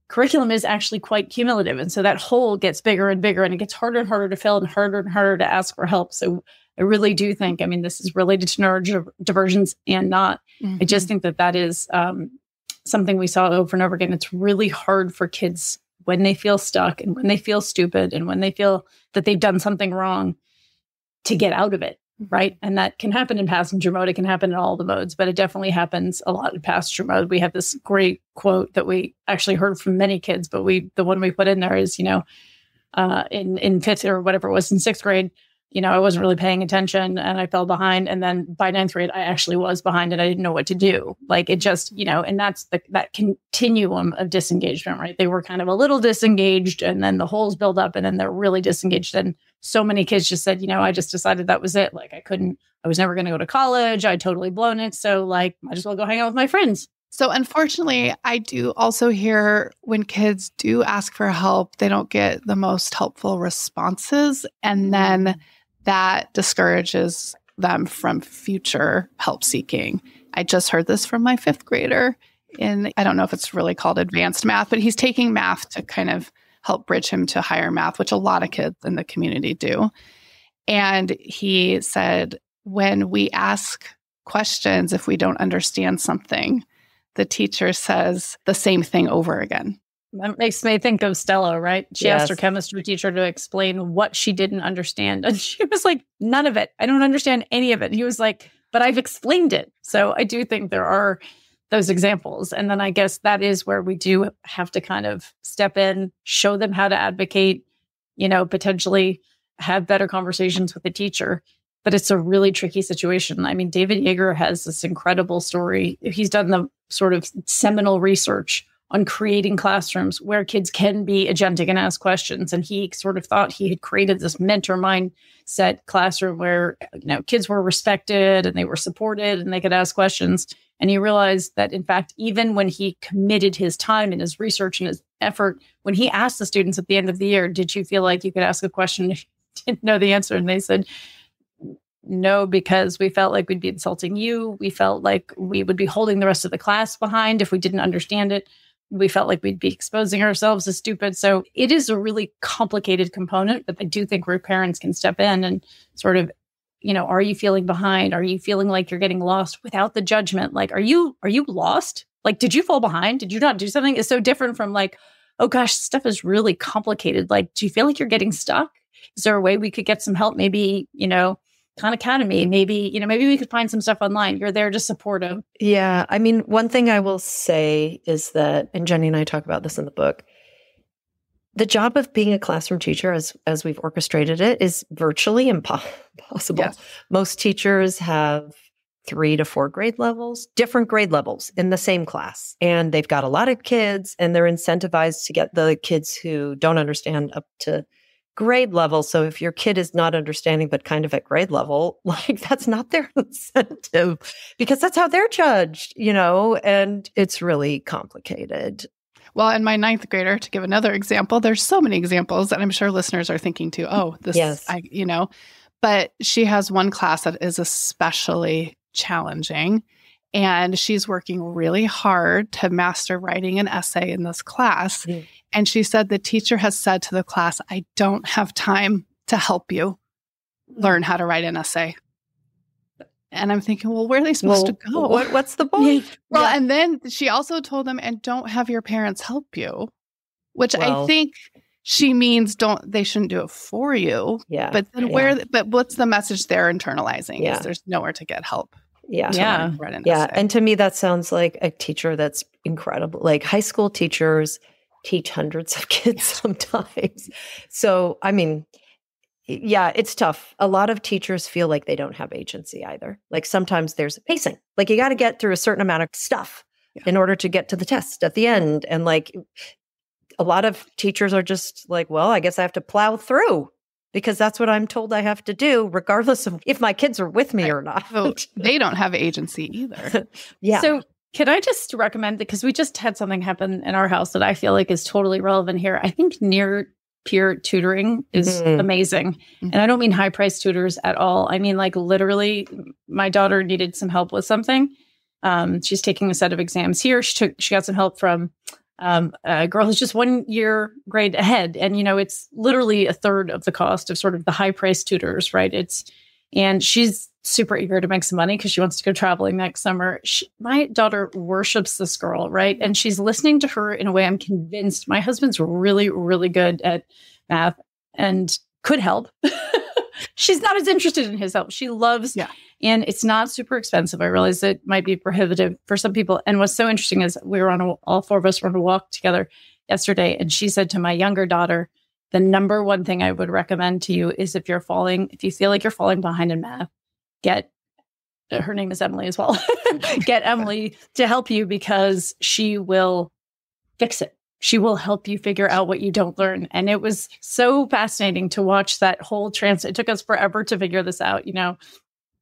curriculum is actually quite cumulative. And so that hole gets bigger and bigger and it gets harder and harder to fill and harder to ask for help. So I really do think, this is related to neurodivergence and not. I just think that is something we saw over and over again. It's really hard for kids when they feel stuck and when they feel stupid and when they feel that they've done something wrong to get out of it. Right. And that can happen in passenger mode. It can happen in all the modes, but it definitely happens a lot in passenger mode. We have this great quote that we actually heard from many kids, but the one we put in there is, in fifth or whatever it was in sixth grade, I wasn't really paying attention and I fell behind. And then by ninth grade, I actually was behind and I didn't know what to do. Like it just, and that's that continuum of disengagement, right? They were kind of a little disengaged and then the holes build up and then they're really disengaged. And so many kids just said, I just decided that was it. Like I was never going to go to college. I'd totally blown it. So might as well go hang out with my friends. So unfortunately, I do also hear when kids do ask for help, they don't get the most helpful responses. And then that discourages them from future help seeking. I just heard this from my fifth grader I don't know if it's really called advanced math, but he's taking math to kind of help bridge him to higher math, which a lot of kids in the community do. And he said, when we ask questions, if we don't understand something, the teacher says the same thing over again. That makes me think of Stella, right? She asked her chemistry teacher to explain what she didn't understand. And she was like, none of it. I don't understand any of it. And he was like, but I've explained it. So I do think there are those examples. And then I guess that is where we do have to kind of step in, show them how to advocate, potentially have better conversations with the teacher. But it's a really tricky situation. David Yeager has this incredible story. He's done the sort of seminal research on creating classrooms where kids can be agentic and ask questions. And he sort of thought he had created this mentor mindset classroom where, kids were respected and they were supported and they could ask questions. And he realized that, in fact, even when he committed his time and his research and his effort, when he asked the students at the end of the year, did you feel like you could ask a question if you didn't know the answer? And they said, no, because we felt like we'd be insulting you. We felt like we would be holding the rest of the class behind if we didn't understand it. We felt like we'd be exposing ourselves as stupid. So it is a really complicated component, but I do think where parents can step in and sort of, are you feeling behind? Are you feeling like you're getting lost without the judgment? Like, are you lost? Like, did you fall behind? Did you not do something? It's so different from like, oh gosh, this stuff is really complicated. Like, do you feel like you're getting stuck? Is there a way we could get some help? Maybe, Khan Academy, maybe we could find some stuff online. You're there to support them. Yeah. I mean, one thing I will say is that, and Jenny and I talk about this in the book, the job of being a classroom teacher, as we've orchestrated it, is virtually impossible. Yes. Most teachers have 3 to 4 grade levels, different grade levels in the same class. And they've got a lot of kids, and they're incentivized to get the kids who don't understand up to grade level. So if your kid is not understanding, but kind of at grade level, like that's not their incentive because that's how they're judged, and it's really complicated. Well, and my 9th grader, to give another example, there's so many examples that I'm sure listeners are thinking too, yes. But she has one class that is especially challenging, and she's working really hard to master writing an essay in this class. Mm-hmm. And she said the teacher has said to the class, I don't have time to help you learn how to write an essay. And I'm thinking, well, where are they supposed to go? What's the point? Well, yeah. And then she also told them, and don't have your parents help you, which I think she means they shouldn't do it for you. Yeah. But then but what's the message they're internalizing? Yeah. Is there's nowhere to get help. Yeah. Yeah. And to me, that sounds like a teacher that's incredible. Like high school teachers teach hundreds of kids sometimes. So, I mean, yeah, it's tough. A lot of teachers feel like they don't have agency either. Like sometimes there's pacing. Like you got to get through a certain amount of stuff in order to get to the test at the end. And like a lot of teachers are just like, well, I guess I have to plow through because that's what I'm told I have to do, regardless of if my kids are with me or not. So they don't have agency either. Yeah. So can I just recommend, because we just had something happen in our house that I feel like is totally relevant here. I think near peer tutoring is amazing. Mm-hmm. And I don't mean high priced tutors at all. I mean, like literally my daughter needed some help with something. She's taking a set of exams here. She got some help from a girl who's just 1 year grade ahead. And, it's literally a third of the cost of sort of the high priced tutors, right? And she's super eager to make some money because she wants to go traveling next summer. My daughter worships this girl, right? And she's listening to her in a way I'm convinced my husband's really, really good at math and could help. She's not as interested in his help. She loves, and it's not super expensive. I realize it might be prohibitive for some people. And what's so interesting is all 4 of us were on a walk together yesterday. And she said to my younger daughter, the number one thing I would recommend to you is if you feel like you're falling behind in math, her name is Emily as well. Get Emily to help you because she will fix it. She will help you figure out what you don't learn. And it was so fascinating to watch that whole It took us forever to figure this out.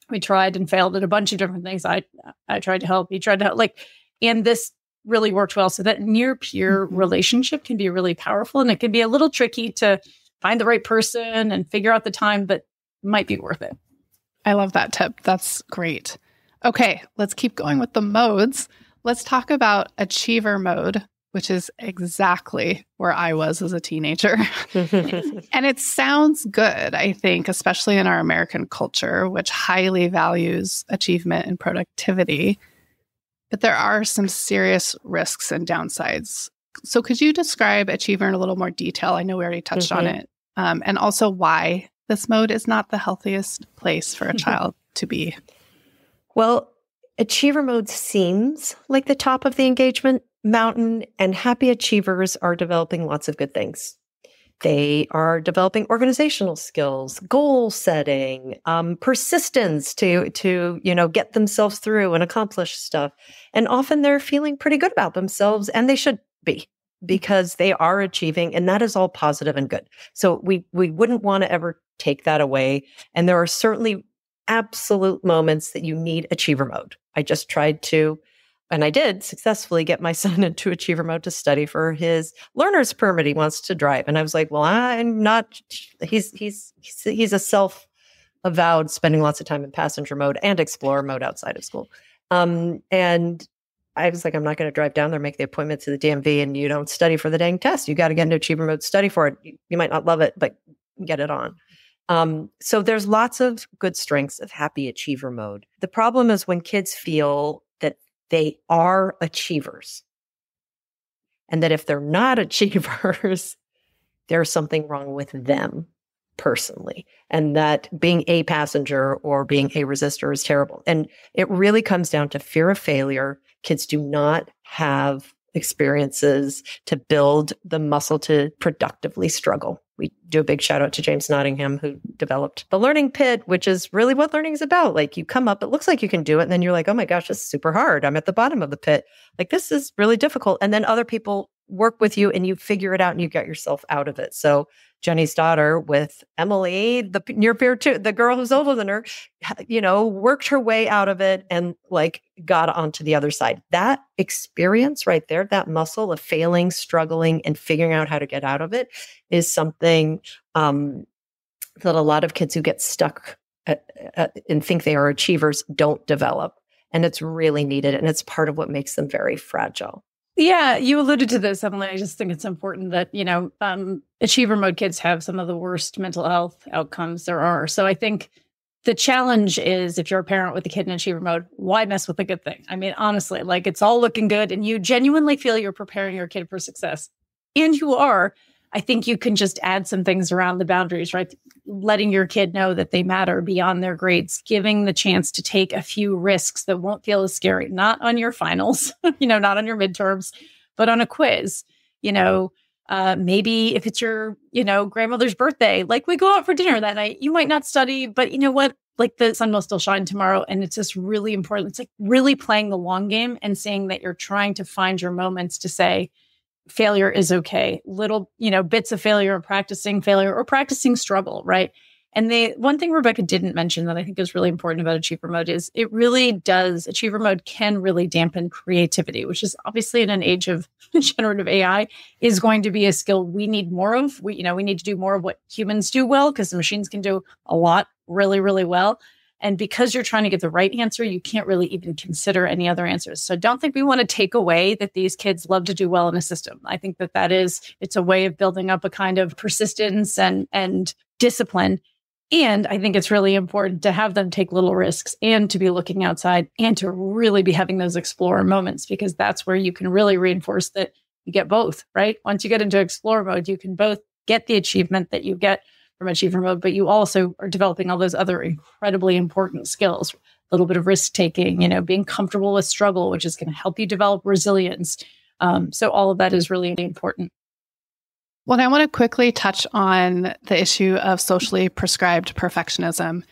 We tried and failed at a bunch of different things. I tried to help. He tried to help. And this really worked well. So that near peer relationship can be really powerful, and it can be a little tricky to find the right person and figure out the time, but might be worth it. I love that tip. That's great. Okay, let's keep going with the modes. Let's talk about achiever mode, which is exactly where I was as a teenager. And it sounds good, I think, especially in our American culture, which highly values achievement and productivity. But there are some serious risks and downsides. So could you describe achiever in a little more detail? I know we already touched on it. And also why this mode is not the healthiest place for a child to be. Well, achiever mode seems like the top of the engagement mountain, and happy achievers are developing lots of good things. They are developing organizational skills, goal setting, persistence to get themselves through and accomplish stuff. And often they're feeling pretty good about themselves, and they should be, because they are achieving, and that is all positive and good. So we wouldn't want to ever take that away. And there are certainly absolute moments that you need achiever mode. I just tried to, and I did successfully get my son into achiever mode to study for his learner's permit. He wants to drive. And I was like, well, I'm not, he's a self-avowed spending lots of time in passenger mode and explorer mode outside of school. And I was like, I'm not going to drive down there, make the appointment to the DMV, and you don't study for the dang test. You got to get into achiever mode, study for it. You might not love it, but get it on. So there's lots of good strengths of happy achiever mode. The problem is when kids feel that they are achievers, and that if they're not achievers, there's something wrong with them personally, and that being a passenger or being a resistor is terrible. And it really comes down to fear of failure. Kids do not have experiences to build the muscle to productively struggle. We do a big shout out to James Nottingham, who developed the learning pit, which is really what learning is about. Like, you come up, it looks like you can do it, and then you're like, oh my gosh, this is super hard. I'm at the bottom of the pit. Like, this is really difficult. And then other people work with you and you figure it out and you get yourself out of it. So Jenny's daughter with Emily, the near peer too, the girl who's older than her, worked her way out of it and like got onto the other side. That experience right there, that muscle of failing, struggling, and figuring out how to get out of it is something that a lot of kids who get stuck and think they are achievers don't develop. And it's really needed. And it's part of what makes them very fragile. Yeah, you alluded to this, Emily. I just think it's important that, achiever mode kids have some of the worst mental health outcomes there are. So I think the challenge is, if you're a parent with a kid in achiever mode, why mess with a good thing? I mean, honestly, like, it's all looking good and you genuinely feel you're preparing your kid for success. And you are. I think you can just add some things around the boundaries, right? Letting your kid know that they matter beyond their grades, giving the chance to take a few risks that won't feel as scary, not on your finals, not on your midterms, but on a quiz. Maybe if it's your, grandmother's birthday, like, we go out for dinner that night, you might not study, but you know what? Like, the sun will still shine tomorrow. And it's just really important. It's like really playing the long game and saying that you're trying to find your moments to say, failure is okay. Little, bits of failure, or practicing failure, or practicing struggle, right? And one thing Rebecca didn't mention that I think is really important about achiever mode is achiever mode can really dampen creativity, which is obviously in an age of generative AI is going to be a skill we need more of. We need to do more of what humans do well, because the machines can do a lot really, really well. And because you're trying to get the right answer, you can't really even consider any other answers. So don't think we want to take away that these kids love to do well in a system. I think it's a way of building up a kind of persistence and discipline. And I think it's really important to have them take little risks and to be looking outside and to really be having those explorer moments, because that's where you can really reinforce that you get both, right? Once you get into explorer mode, you can both get the achievement that you get from achiever mode, but you also are developing all those other incredibly important skills, a little bit of risk taking, being comfortable with struggle, which is going to help you develop resilience. So all of that is really important. Well, I want to quickly touch on the issue of socially prescribed perfectionism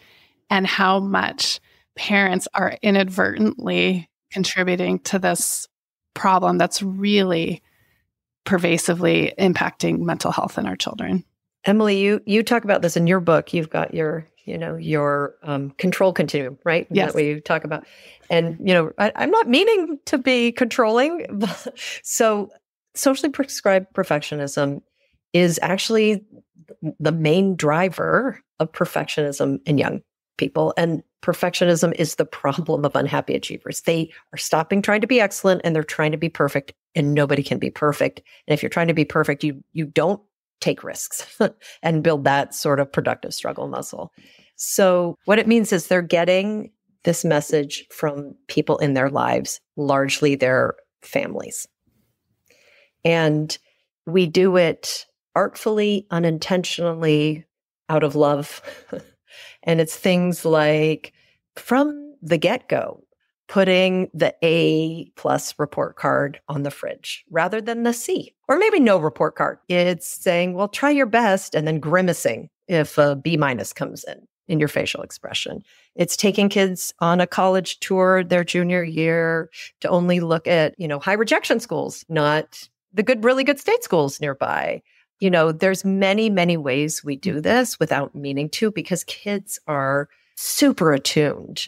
and how much parents are inadvertently contributing to this problem that's really pervasively impacting mental health in our children. Emily, you talk about this in your book. You've got your control continuum, right? Yes. That way you talk about, and I'm not meaning to be controlling. So socially prescribed perfectionism is actually the main driver of perfectionism in young people. And perfectionism is the problem of unhappy achievers. They are stopping trying to be excellent and they're trying to be perfect, and nobody can be perfect. And if you're trying to be perfect, you don't take risks and build that sort of productive struggle muscle. So what it means is they're getting this message from people in their lives, largely their families. And we do it artfully, unintentionally, out of love. And it's things like, from the get-go, putting the A+ report card on the fridge rather than the C, or maybe no report card. It's saying, well, try your best, and then grimacing if a B- comes in your facial expression. It's taking kids on a college tour their junior year to only look at, high rejection schools, not the really good state schools nearby. There's many, many ways we do this without meaning to, because kids are super attuned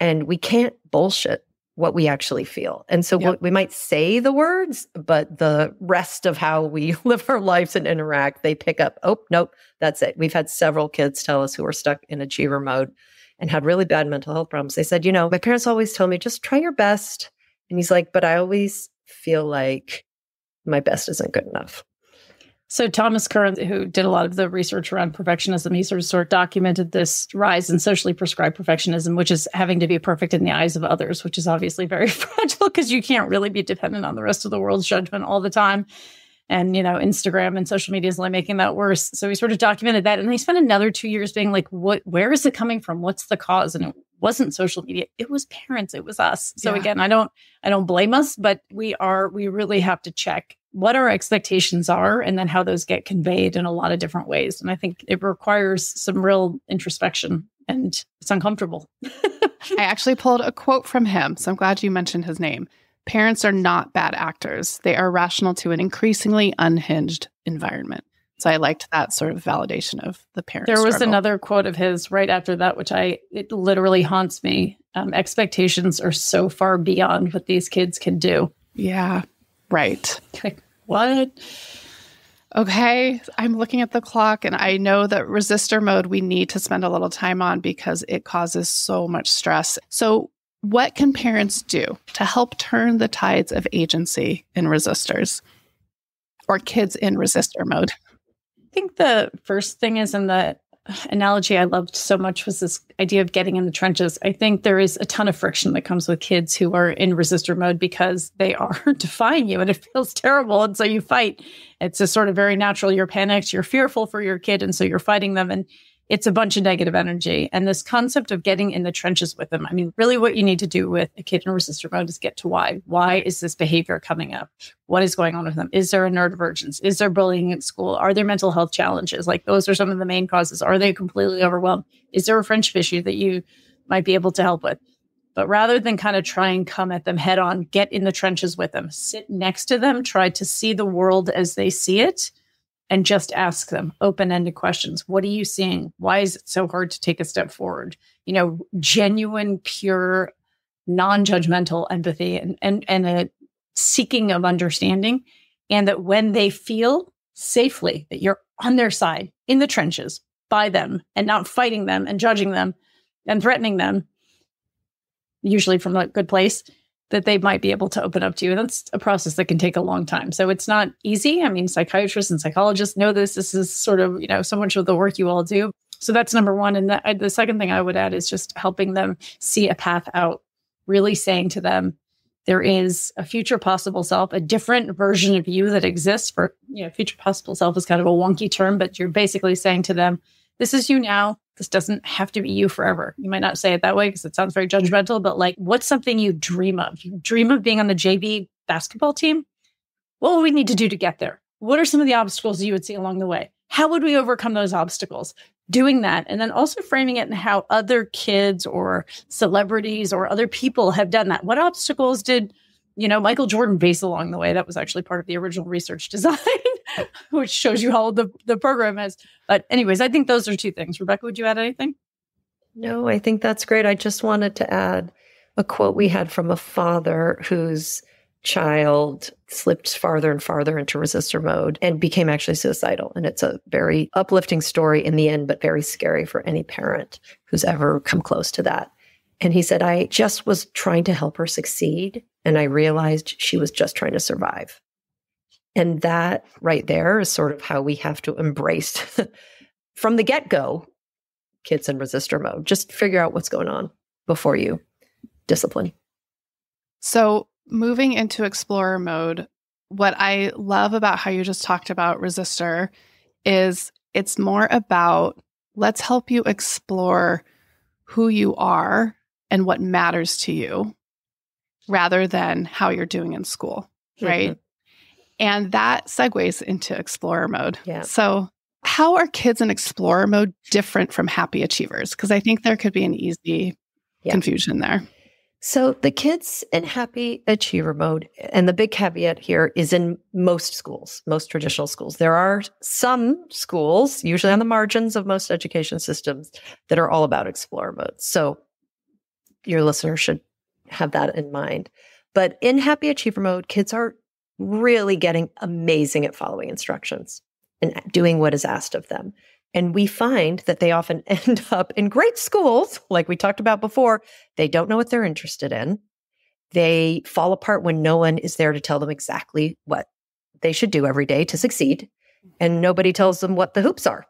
and we can't bullshit what we actually feel. And so we might say the words, but the rest of how we live our lives and interact, they pick up, oh, nope, that's it. We've had several kids tell us who were stuck in achiever mode and had really bad mental health problems. They said, my parents always tell me, just try your best. And he's like, but I always feel like my best isn't good enough. So Thomas Curran, who did a lot of the research around perfectionism, he sort of documented this rise in socially prescribed perfectionism, which is having to be perfect in the eyes of others, which is obviously very fragile because you can't really be dependent on the rest of the world's judgment all the time. And, Instagram and social media is only making that worse. So he sort of documented that. And he spent another 2 years being like, where is it coming from? What's the cause? And it wasn't social media. It was parents. It was us. So again, I don't blame us, but we really have to check what our expectations are and then how those get conveyed in a lot of different ways. And I think it requires some real introspection and it's uncomfortable. I actually pulled a quote from him, so I'm glad you mentioned his name. Parents are not bad actors. They are rational to an increasingly unhinged environment. So I liked that sort of validation of the parent There was struggle. another quote of his right after that, which it literally haunts me. Expectations are so far beyond what these kids can do. Yeah, right. What? Okay, I'm looking at the clock and I know that resistor mode we need to spend a little time on because it causes so much stress. So what can parents do to help turn the tides of agency in resistors or kids in resistor mode? I think the first thing is, in the analogy I loved so much, was this idea of getting in the trenches. I think there is a ton of friction that comes with kids who are in resistor mode because they are defying you and it feels terrible. And so you fight. It's a sort of very natural. You're panicked, you're fearful for your kid. And so you're fighting them. And it's a bunch of negative energy. And this concept of getting in the trenches with them, I mean, really what you need to do with a kid in resistor mode is get to why. Why is this behavior coming up? What is going on with them? Is there a neurodivergence? Is there bullying at school? Are there mental health challenges? Like, those are some of the main causes. Are they completely overwhelmed? Is there a friendship issue that you might be able to help with? But rather than kind of try and come at them head on, get in the trenches with them, sit next to them, try to see the world as they see it. And just ask them open-ended questions. What are you seeing? Why is it so hard to take a step forward? Genuine, pure, non-judgmental empathy and a seeking of understanding. And that when they feel safely that you're on their side, in the trenches, by them, and not fighting them and judging them and threatening them, usually from a good place, that they might be able to open up to you. That's a process that can take a long time. So it's not easy. I mean, psychiatrists and psychologists know this. This is sort of, so much of the work you all do. So that's number one. And the second thing I would add is just helping them see a path out, really saying to them, there is a future possible self, a different version of you that exists. For, future possible self is kind of a wonky term, but you're basically saying to them, this is you now. This doesn't have to be you forever. You might not say it that way because it sounds very judgmental, but like, what's something you dream of? You dream of being on the JV basketball team? What would we need to do to get there? What are some of the obstacles you would see along the way? How would we overcome those obstacles? Doing that. And then also framing it in how other kids or celebrities or other people have done that. What obstacles did, Michael Jordan face along the way? That was actually part of the original research design, which shows you how old the program is. But anyways, I think those are two things. Rebecca, would you add anything? No, I think that's great. I just wanted to add a quote we had from a father whose child slipped farther and farther into resistor mode and became actually suicidal. And it's a very uplifting story in the end, but very scary for any parent who's ever come close to that. And he said, I just was trying to help her succeed. And I realized she was just trying to survive. And that right there is sort of how we have to embrace from the get-go kids in resistor mode. Just figure out what's going on before you discipline. So moving into explorer mode, what I love about how you just talked about resistor is it's more about let's help you explore who you are and what matters to you rather than how you're doing in school, right? Mm-hmm. And that segues into explorer mode. Yeah. So how are kids in explorer mode different from happy achievers? Because I think there could be an easy confusion there. So the kids in happy achiever mode, and the big caveat here is in most schools, most traditional schools. There are some schools, usually on the margins of most education systems, that are all about explorer mode. So your listener should have that in mind. But in happy achiever mode, kids are really getting amazing at following instructions and doing what is asked of them. And we find that they often end up in great schools, like we talked about before. They don't know what they're interested in. They fall apart when no one is there to tell them exactly what they should do every day to succeed. And nobody tells them what the hoops are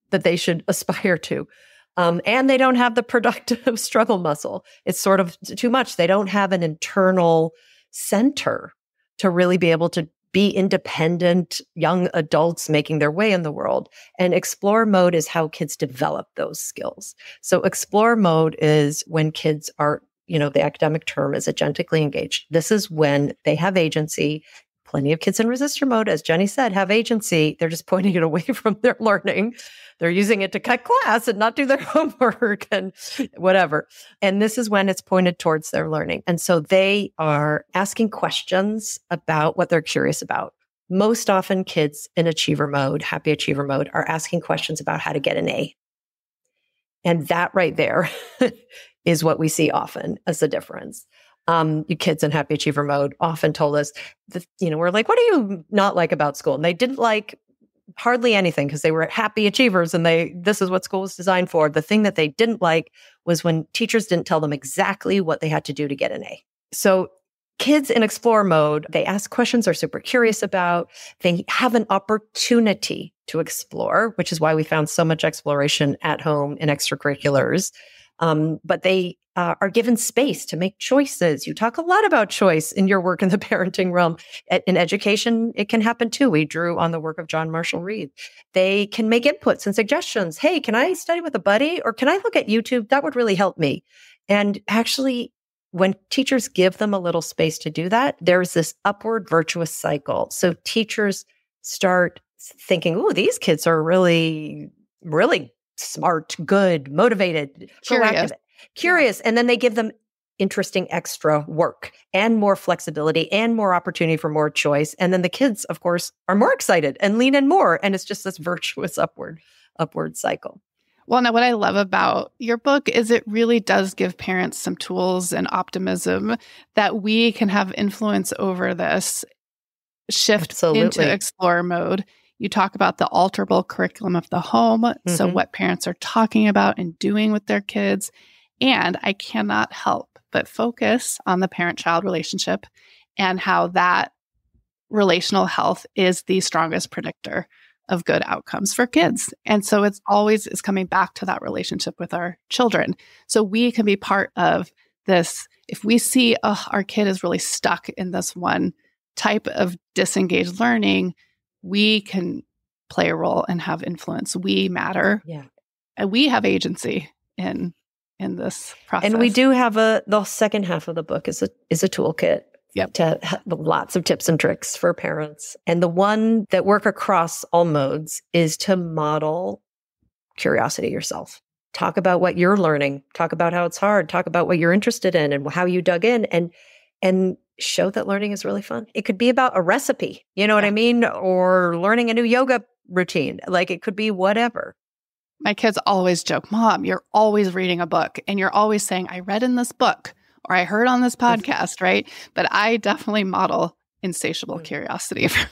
that they should aspire to. And they don't have the productive struggle muscle. It's sort of too much. They don't have an internal center to really be able to be independent young adults making their way in the world. And explore mode is how kids develop those skills. So explore mode is when kids are, the academic term is agentically engaged. This is when they have agency. Plenty of kids in resistor mode, as Jenny said, have agency. They're just pointing it away from their learning. They're using it to cut class and not do their homework and whatever. And this is when it's pointed towards their learning. And so they are asking questions about what they're curious about. Most often kids in achiever mode, happy achiever mode, are asking questions about how to get an A. And that right there is what we see often as the difference. You kids in happy achiever mode often told us that, we're like, what do you not like about school? And they didn't like hardly anything because they were happy achievers and this is what school was designed for. The thing that they didn't like was when teachers didn't tell them exactly what they had to do to get an A. So kids in explore mode, they ask questions they're super curious about. They have an opportunity to explore, which is why we found so much exploration at home in extracurriculars. But they are given space to make choices. You talk a lot about choice in your work in the parenting realm. In education, it can happen too. We drew on the work of John Marshall Reed. They can make inputs and suggestions. Hey, can I study with a buddy? Or can I look at YouTube? That would really help me. And actually, when teachers give them a little space to do that, there's this upward virtuous cycle. So teachers start thinking, oh, these kids are really, really smart, good, motivated, curious. And then they give them interesting extra work and more flexibility and more opportunity for more choice. And then the kids, of course, are more excited and lean in more. And it's just this virtuous upward cycle. Well, now what I love about your book is it really does give parents some tools and optimism that we can have influence over this shift into explore mode. You talk about the alterable curriculum of the home. Mm-hmm. So what parents are talking about and doing with their kids. And I cannot help but focus on the parent-child relationship and how that relational health is the strongest predictor of good outcomes for kids. And so it's coming back to that relationship with our children. So we can be part of this. If we see our kid is really stuck in this one type of disengaged learning, we can play a role and have influence. We matter. Yeah. And we have agency in this process. And we do have the second half of the book is a toolkit. Yep. To have lots of tips and tricks for parents. And the one that work across all modes is to model curiosity yourself. Talk about what you're learning. Talk about how it's hard. Talk about what you're interested in and how you dug in and show that learning is really fun. It could be about a recipe, you know what I mean? Or learning a new yoga routine. Like it could be whatever. My kids always joke, Mom, you're always reading a book and you're always saying, I read in this book. Or I heard on this podcast, right? But I definitely model insatiable curiosity for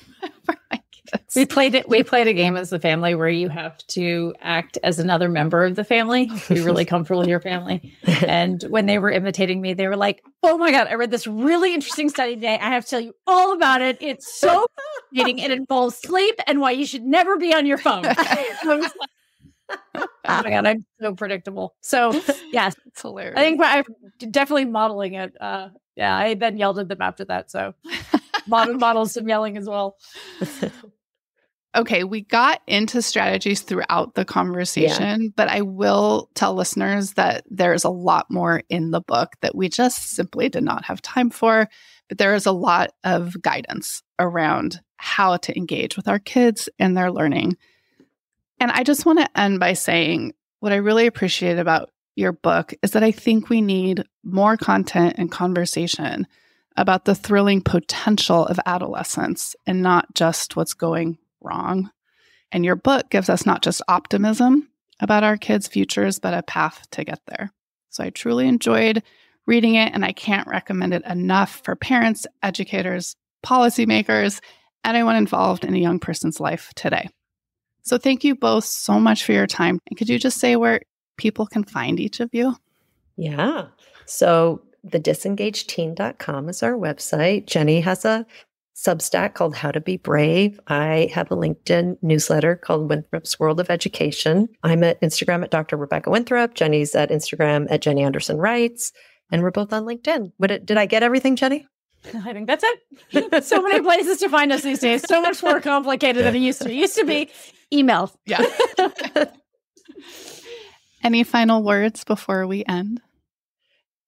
my kids. We played a game as a family where you have to act as another member of the family. Be really comfortable with your family. And when they were imitating me, they were like, oh my God, I read this really interesting study today. I have to tell you all about it. It's so fascinating. It involves sleep and why you should never be on your phone. Oh my God, I'm so predictable. So yes, it's hilarious. I think I'm definitely modeling it. I then yelled at them after that. So models some yelling as well. Okay, we got into strategies throughout the conversation, but I will tell listeners that there's a lot more in the book that we just simply did not have time for. But there is a lot of guidance around how to engage with our kids and their learning. And I just want to end by saying what I really appreciate about your book is that I think we need more content and conversation about the thrilling potential of adolescence and not just what's going wrong. And your book gives us not just optimism about our kids' futures, but a path to get there. So I truly enjoyed reading it, and I can't recommend it enough for parents, educators, policymakers, anyone involved in a young person's life today. So thank you both so much for your time. And could you just say where people can find each of you? Yeah. So the disengagedteen.com is our website. Jenny has a Substack called How to Be Brave. I have a LinkedIn newsletter called Winthrop's World of Education. I'm at Instagram at Dr. Rebecca Winthrop. Jenny's at Instagram at Jenny Anderson Writes. And we're both on LinkedIn. Did I get everything, Jenny? I think that's it. So many places to find us these days. So much more complicated than it used to. It used to be email. Yeah. Any final words before we end?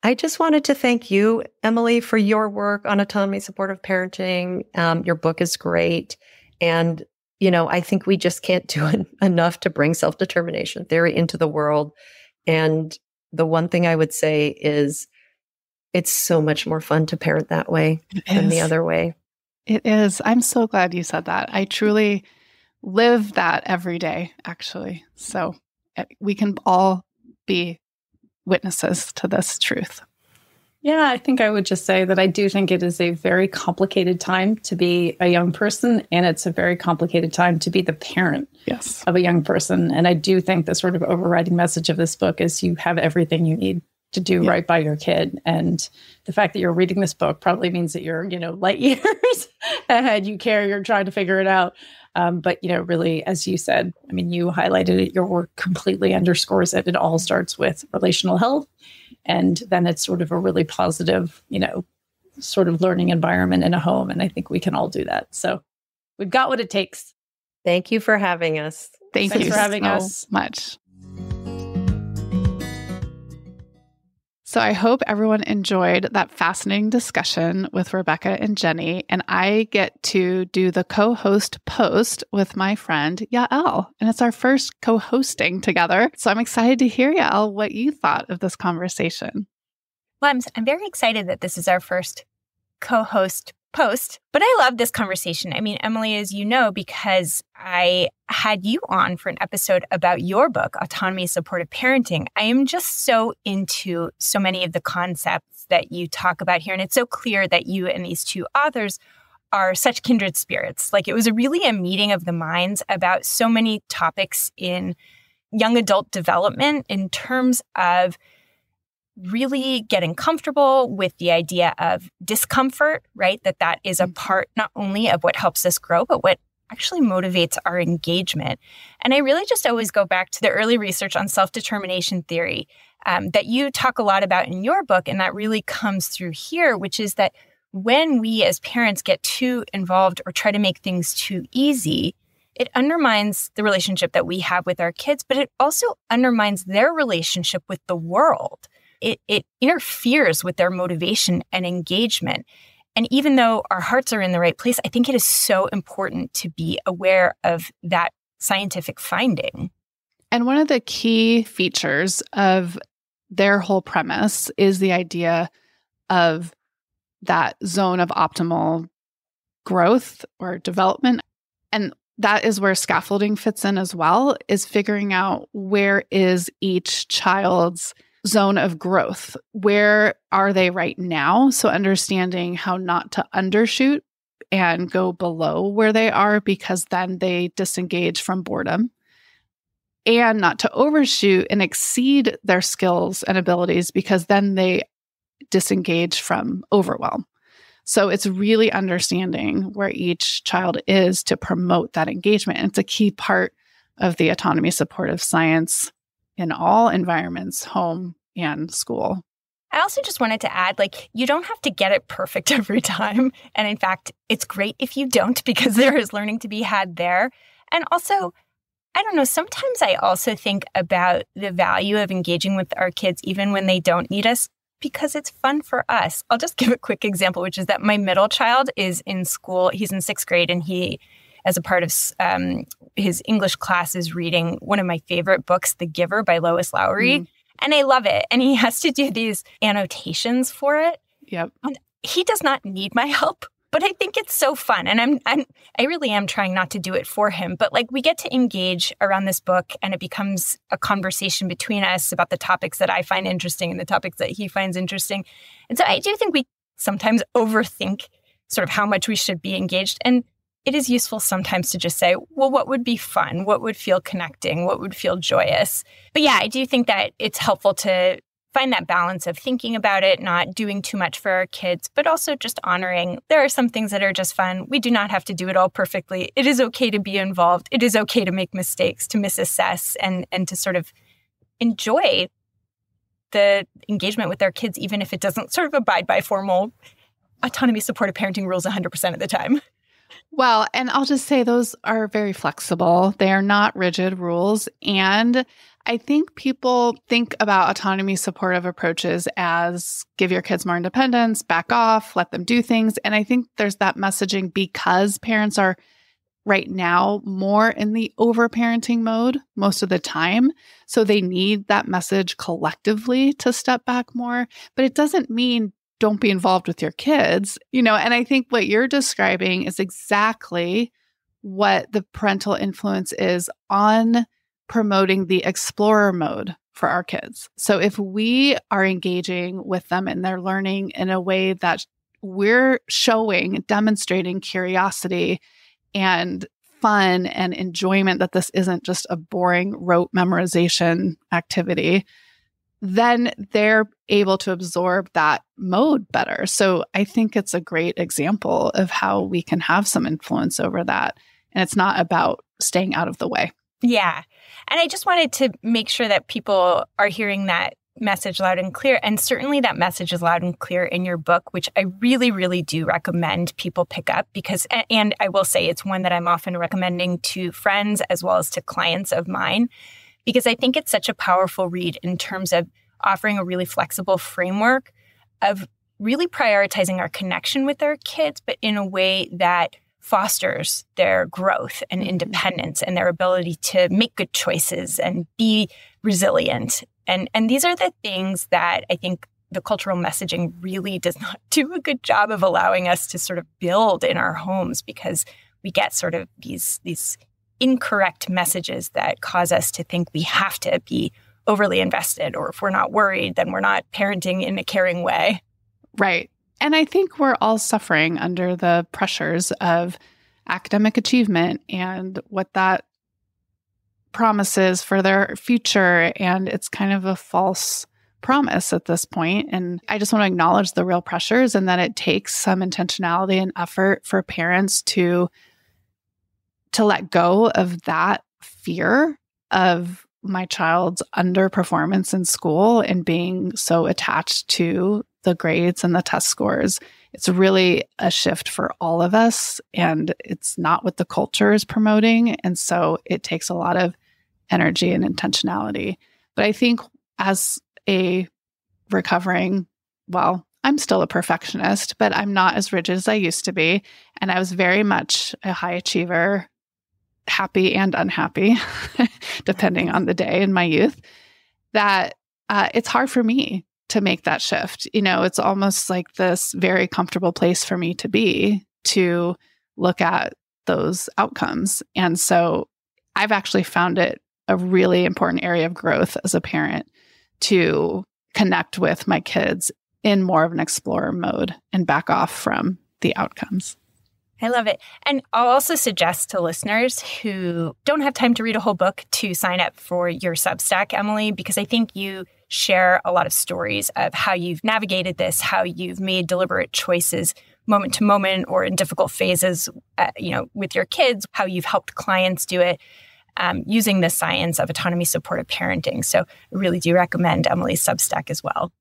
I just wanted to thank you, Emily, for your work on autonomy supportive parenting. Your book is great. And, I think we just can't do enough to bring self-determination theory into the world. And the one thing I would say is it's so much more fun to parent that way than the other way. It is. I'm so glad you said that. I truly live that every day, actually. So we can all be witnesses to this truth. Yeah, I think I would just say that I do think it is a very complicated time to be a young person, and it's a very complicated time to be the parent of a young person. And I do think the sort of overriding message of this book is you have everything you need to do right by your kid. And the fact that you're reading this book probably means that you're, light years ahead. You care, you're trying to figure it out. But, really, as you said, you highlighted it, your work completely underscores it. It all starts with relational health. And then it's sort of a really positive, sort of learning environment in a home. And I think we can all do that. So we've got what it takes. Thank you for having us. Thanks for having us so much. So I hope everyone enjoyed that fascinating discussion with Rebecca and Jenny, and I get to do the co-host post with my friend Yael, and it's our first co-hosting together. So I'm excited to hear, Yael, what you thought of this conversation. Well, I'm very excited that this is our first co-host post, but I love this conversation. Emily, as you know, because I had you on for an episode about your book, Autonomy Supportive Parenting, I am just so into so many of the concepts that you talk about here. And it's so clear that you and these two authors are such kindred spirits. Like, it was really a meeting of the minds about so many topics in young adult development in terms of really getting comfortable with the idea of discomfort, right? That is a part not only of what helps us grow, but what actually motivates our engagement. And I really just always go back to the early research on self-determination theory that you talk a lot about in your book, and that really comes through here, which is that when we as parents get too involved or try to make things too easy, it undermines the relationship that we have with our kids, but it also undermines their relationship with the world. It interferes with their motivation and engagement. And even though our hearts are in the right place, I think it is so important to be aware of that scientific finding. And one of the key features of their whole premise is the idea of that zone of optimal growth or development. And that is where scaffolding fits in as well, is figuring out where is each child's zone of growth. Where are they right now? So understanding how not to undershoot and go below where they are, because then they disengage from boredom, and not to overshoot and exceed their skills and abilities, because then they disengage from overwhelm. So it's really understanding where each child is to promote that engagement. And it's a key part of the autonomy supportive science in all environments, home and school. I also just wanted to add, you don't have to get it perfect every time. And in fact, it's great if you don't, because there is learning to be had there. And also, I don't know, sometimes I also think about the value of engaging with our kids, even when they don't need us, because it's fun for us. I'll just give a quick example, which is that my middle child is in school. He's in 6th grade, and he, as a part of his English class, is reading one of my favorite books, The Giver by Lois Lowry. And I love it. And he has to do these annotations for it. Yep. And he does not need my help, but I think it's so fun. And I really am trying not to do it for him. But like, we get to engage around this book, and it becomes a conversation between us about the topics that I find interesting and the topics that he finds interesting. And so I do think we sometimes overthink sort of how much we should be engaged. And it is useful sometimes to just say, well, what would be fun? What would feel connecting? What would feel joyous? But yeah, I do think that it's helpful to find that balance of thinking about it, not doing too much for our kids, but also just honoring there are some things that are just fun. We do not have to do it all perfectly. It is okay to be involved. It is okay to make mistakes, to misassess, and to sort of enjoy the engagement with our kids, even if it doesn't sort of abide by formal autonomy supportive parenting rules 100% of the time. Well, and I'll just say those are very flexible. They are not rigid rules. And I think people think about autonomy supportive approaches as give your kids more independence, back off, let them do things. And I think there's that messaging because parents are right now more in the overparenting mode most of the time. So they need that message collectively to step back more. But it doesn't mean don't be involved with your kids, and I think what you're describing is exactly what the parental influence is on promoting the explorer mode for our kids. So if we are engaging with them and they're learning in a way that we're demonstrating curiosity and fun and enjoyment, that this isn't just a boring rote memorization activity, then they're able to absorb that mode better. So I think it's a great example of how we can have some influence over that. And it's not about staying out of the way. Yeah. And I just wanted to make sure that people are hearing that message loud and clear. And certainly that message is loud and clear in your book, which I really, really do recommend people pick up because, and I will say it's one that I'm often recommending to friends as well as to clients of mine, because I think it's such a powerful read in terms of offering a really flexible framework of really prioritizing our connection with our kids, but in a way that fosters their growth and independence and their ability to make good choices and be resilient. And these are the things that I think the cultural messaging really does not do a good job of allowing us to sort of build in our homes, because we get sort of these incorrect messages that cause us to think we have to be overly invested, or if we're not worried, then we're not parenting in a caring way. Right. And I think we're all suffering under the pressures of academic achievement and what that promises for their future. And it's kind of a false promise at this point. And I just want to acknowledge the real pressures and that it takes some intentionality and effort for parents to let go of that fear of my child's underperformance in school and being so attached to the grades and the test scores. It's really a shift for all of us, and it's not what the culture is promoting. And so it takes a lot of energy and intentionality. But I think as a recovering, I'm still a perfectionist, but I'm not as rigid as I used to be. And I was very much a high achiever, happy and unhappy, depending on the day in my youth, that it's hard for me to make that shift. It's almost like this very comfortable place for me to be, to look at those outcomes. And so I've actually found it a really important area of growth as a parent to connect with my kids in more of an explorer mode and back off from the outcomes. I love it. And I'll also suggest to listeners who don't have time to read a whole book to sign up for your Substack, Emily, because I think you share a lot of stories of how you've navigated this, how you've made deliberate choices moment to moment or in difficult phases, with your kids, how you've helped clients do it using the science of autonomy supportive parenting. So I really do recommend Emily's Substack as well.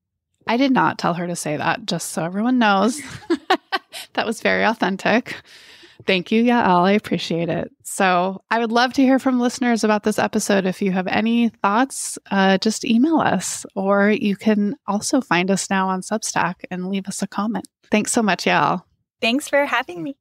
I did not tell her to say that, just so everyone knows. That was very authentic. Thank you, Yael. I appreciate it. So I would love to hear from listeners about this episode. If you have any thoughts, just email us, or you can also find us now on Substack and leave us a comment. Thanks so much, Yael. Thanks for having me.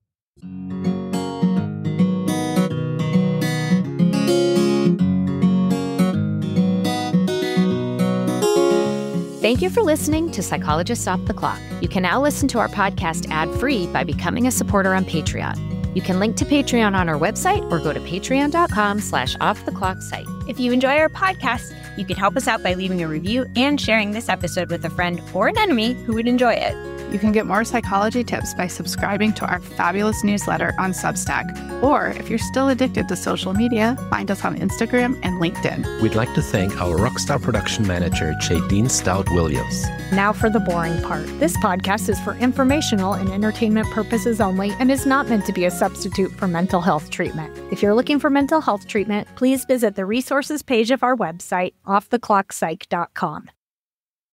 Thank you for listening to Psychologists Off the Clock. You can now listen to our podcast ad-free by becoming a supporter on Patreon. You can link to Patreon on our website or go to patreon.com/offtheclocksite. If you enjoy our podcast, you can help us out by leaving a review and sharing this episode with a friend or an enemy who would enjoy it. You can get more psychology tips by subscribing to our fabulous newsletter on Substack. Or if you're still addicted to social media, find us on Instagram and LinkedIn. We'd like to thank our rockstar production manager, Jadine Stout-Williams. Now for the boring part. This podcast is for informational and entertainment purposes only and is not meant to be a substitute for mental health treatment. If you're looking for mental health treatment, please visit the resources page of our website, offtheclockpsych.com.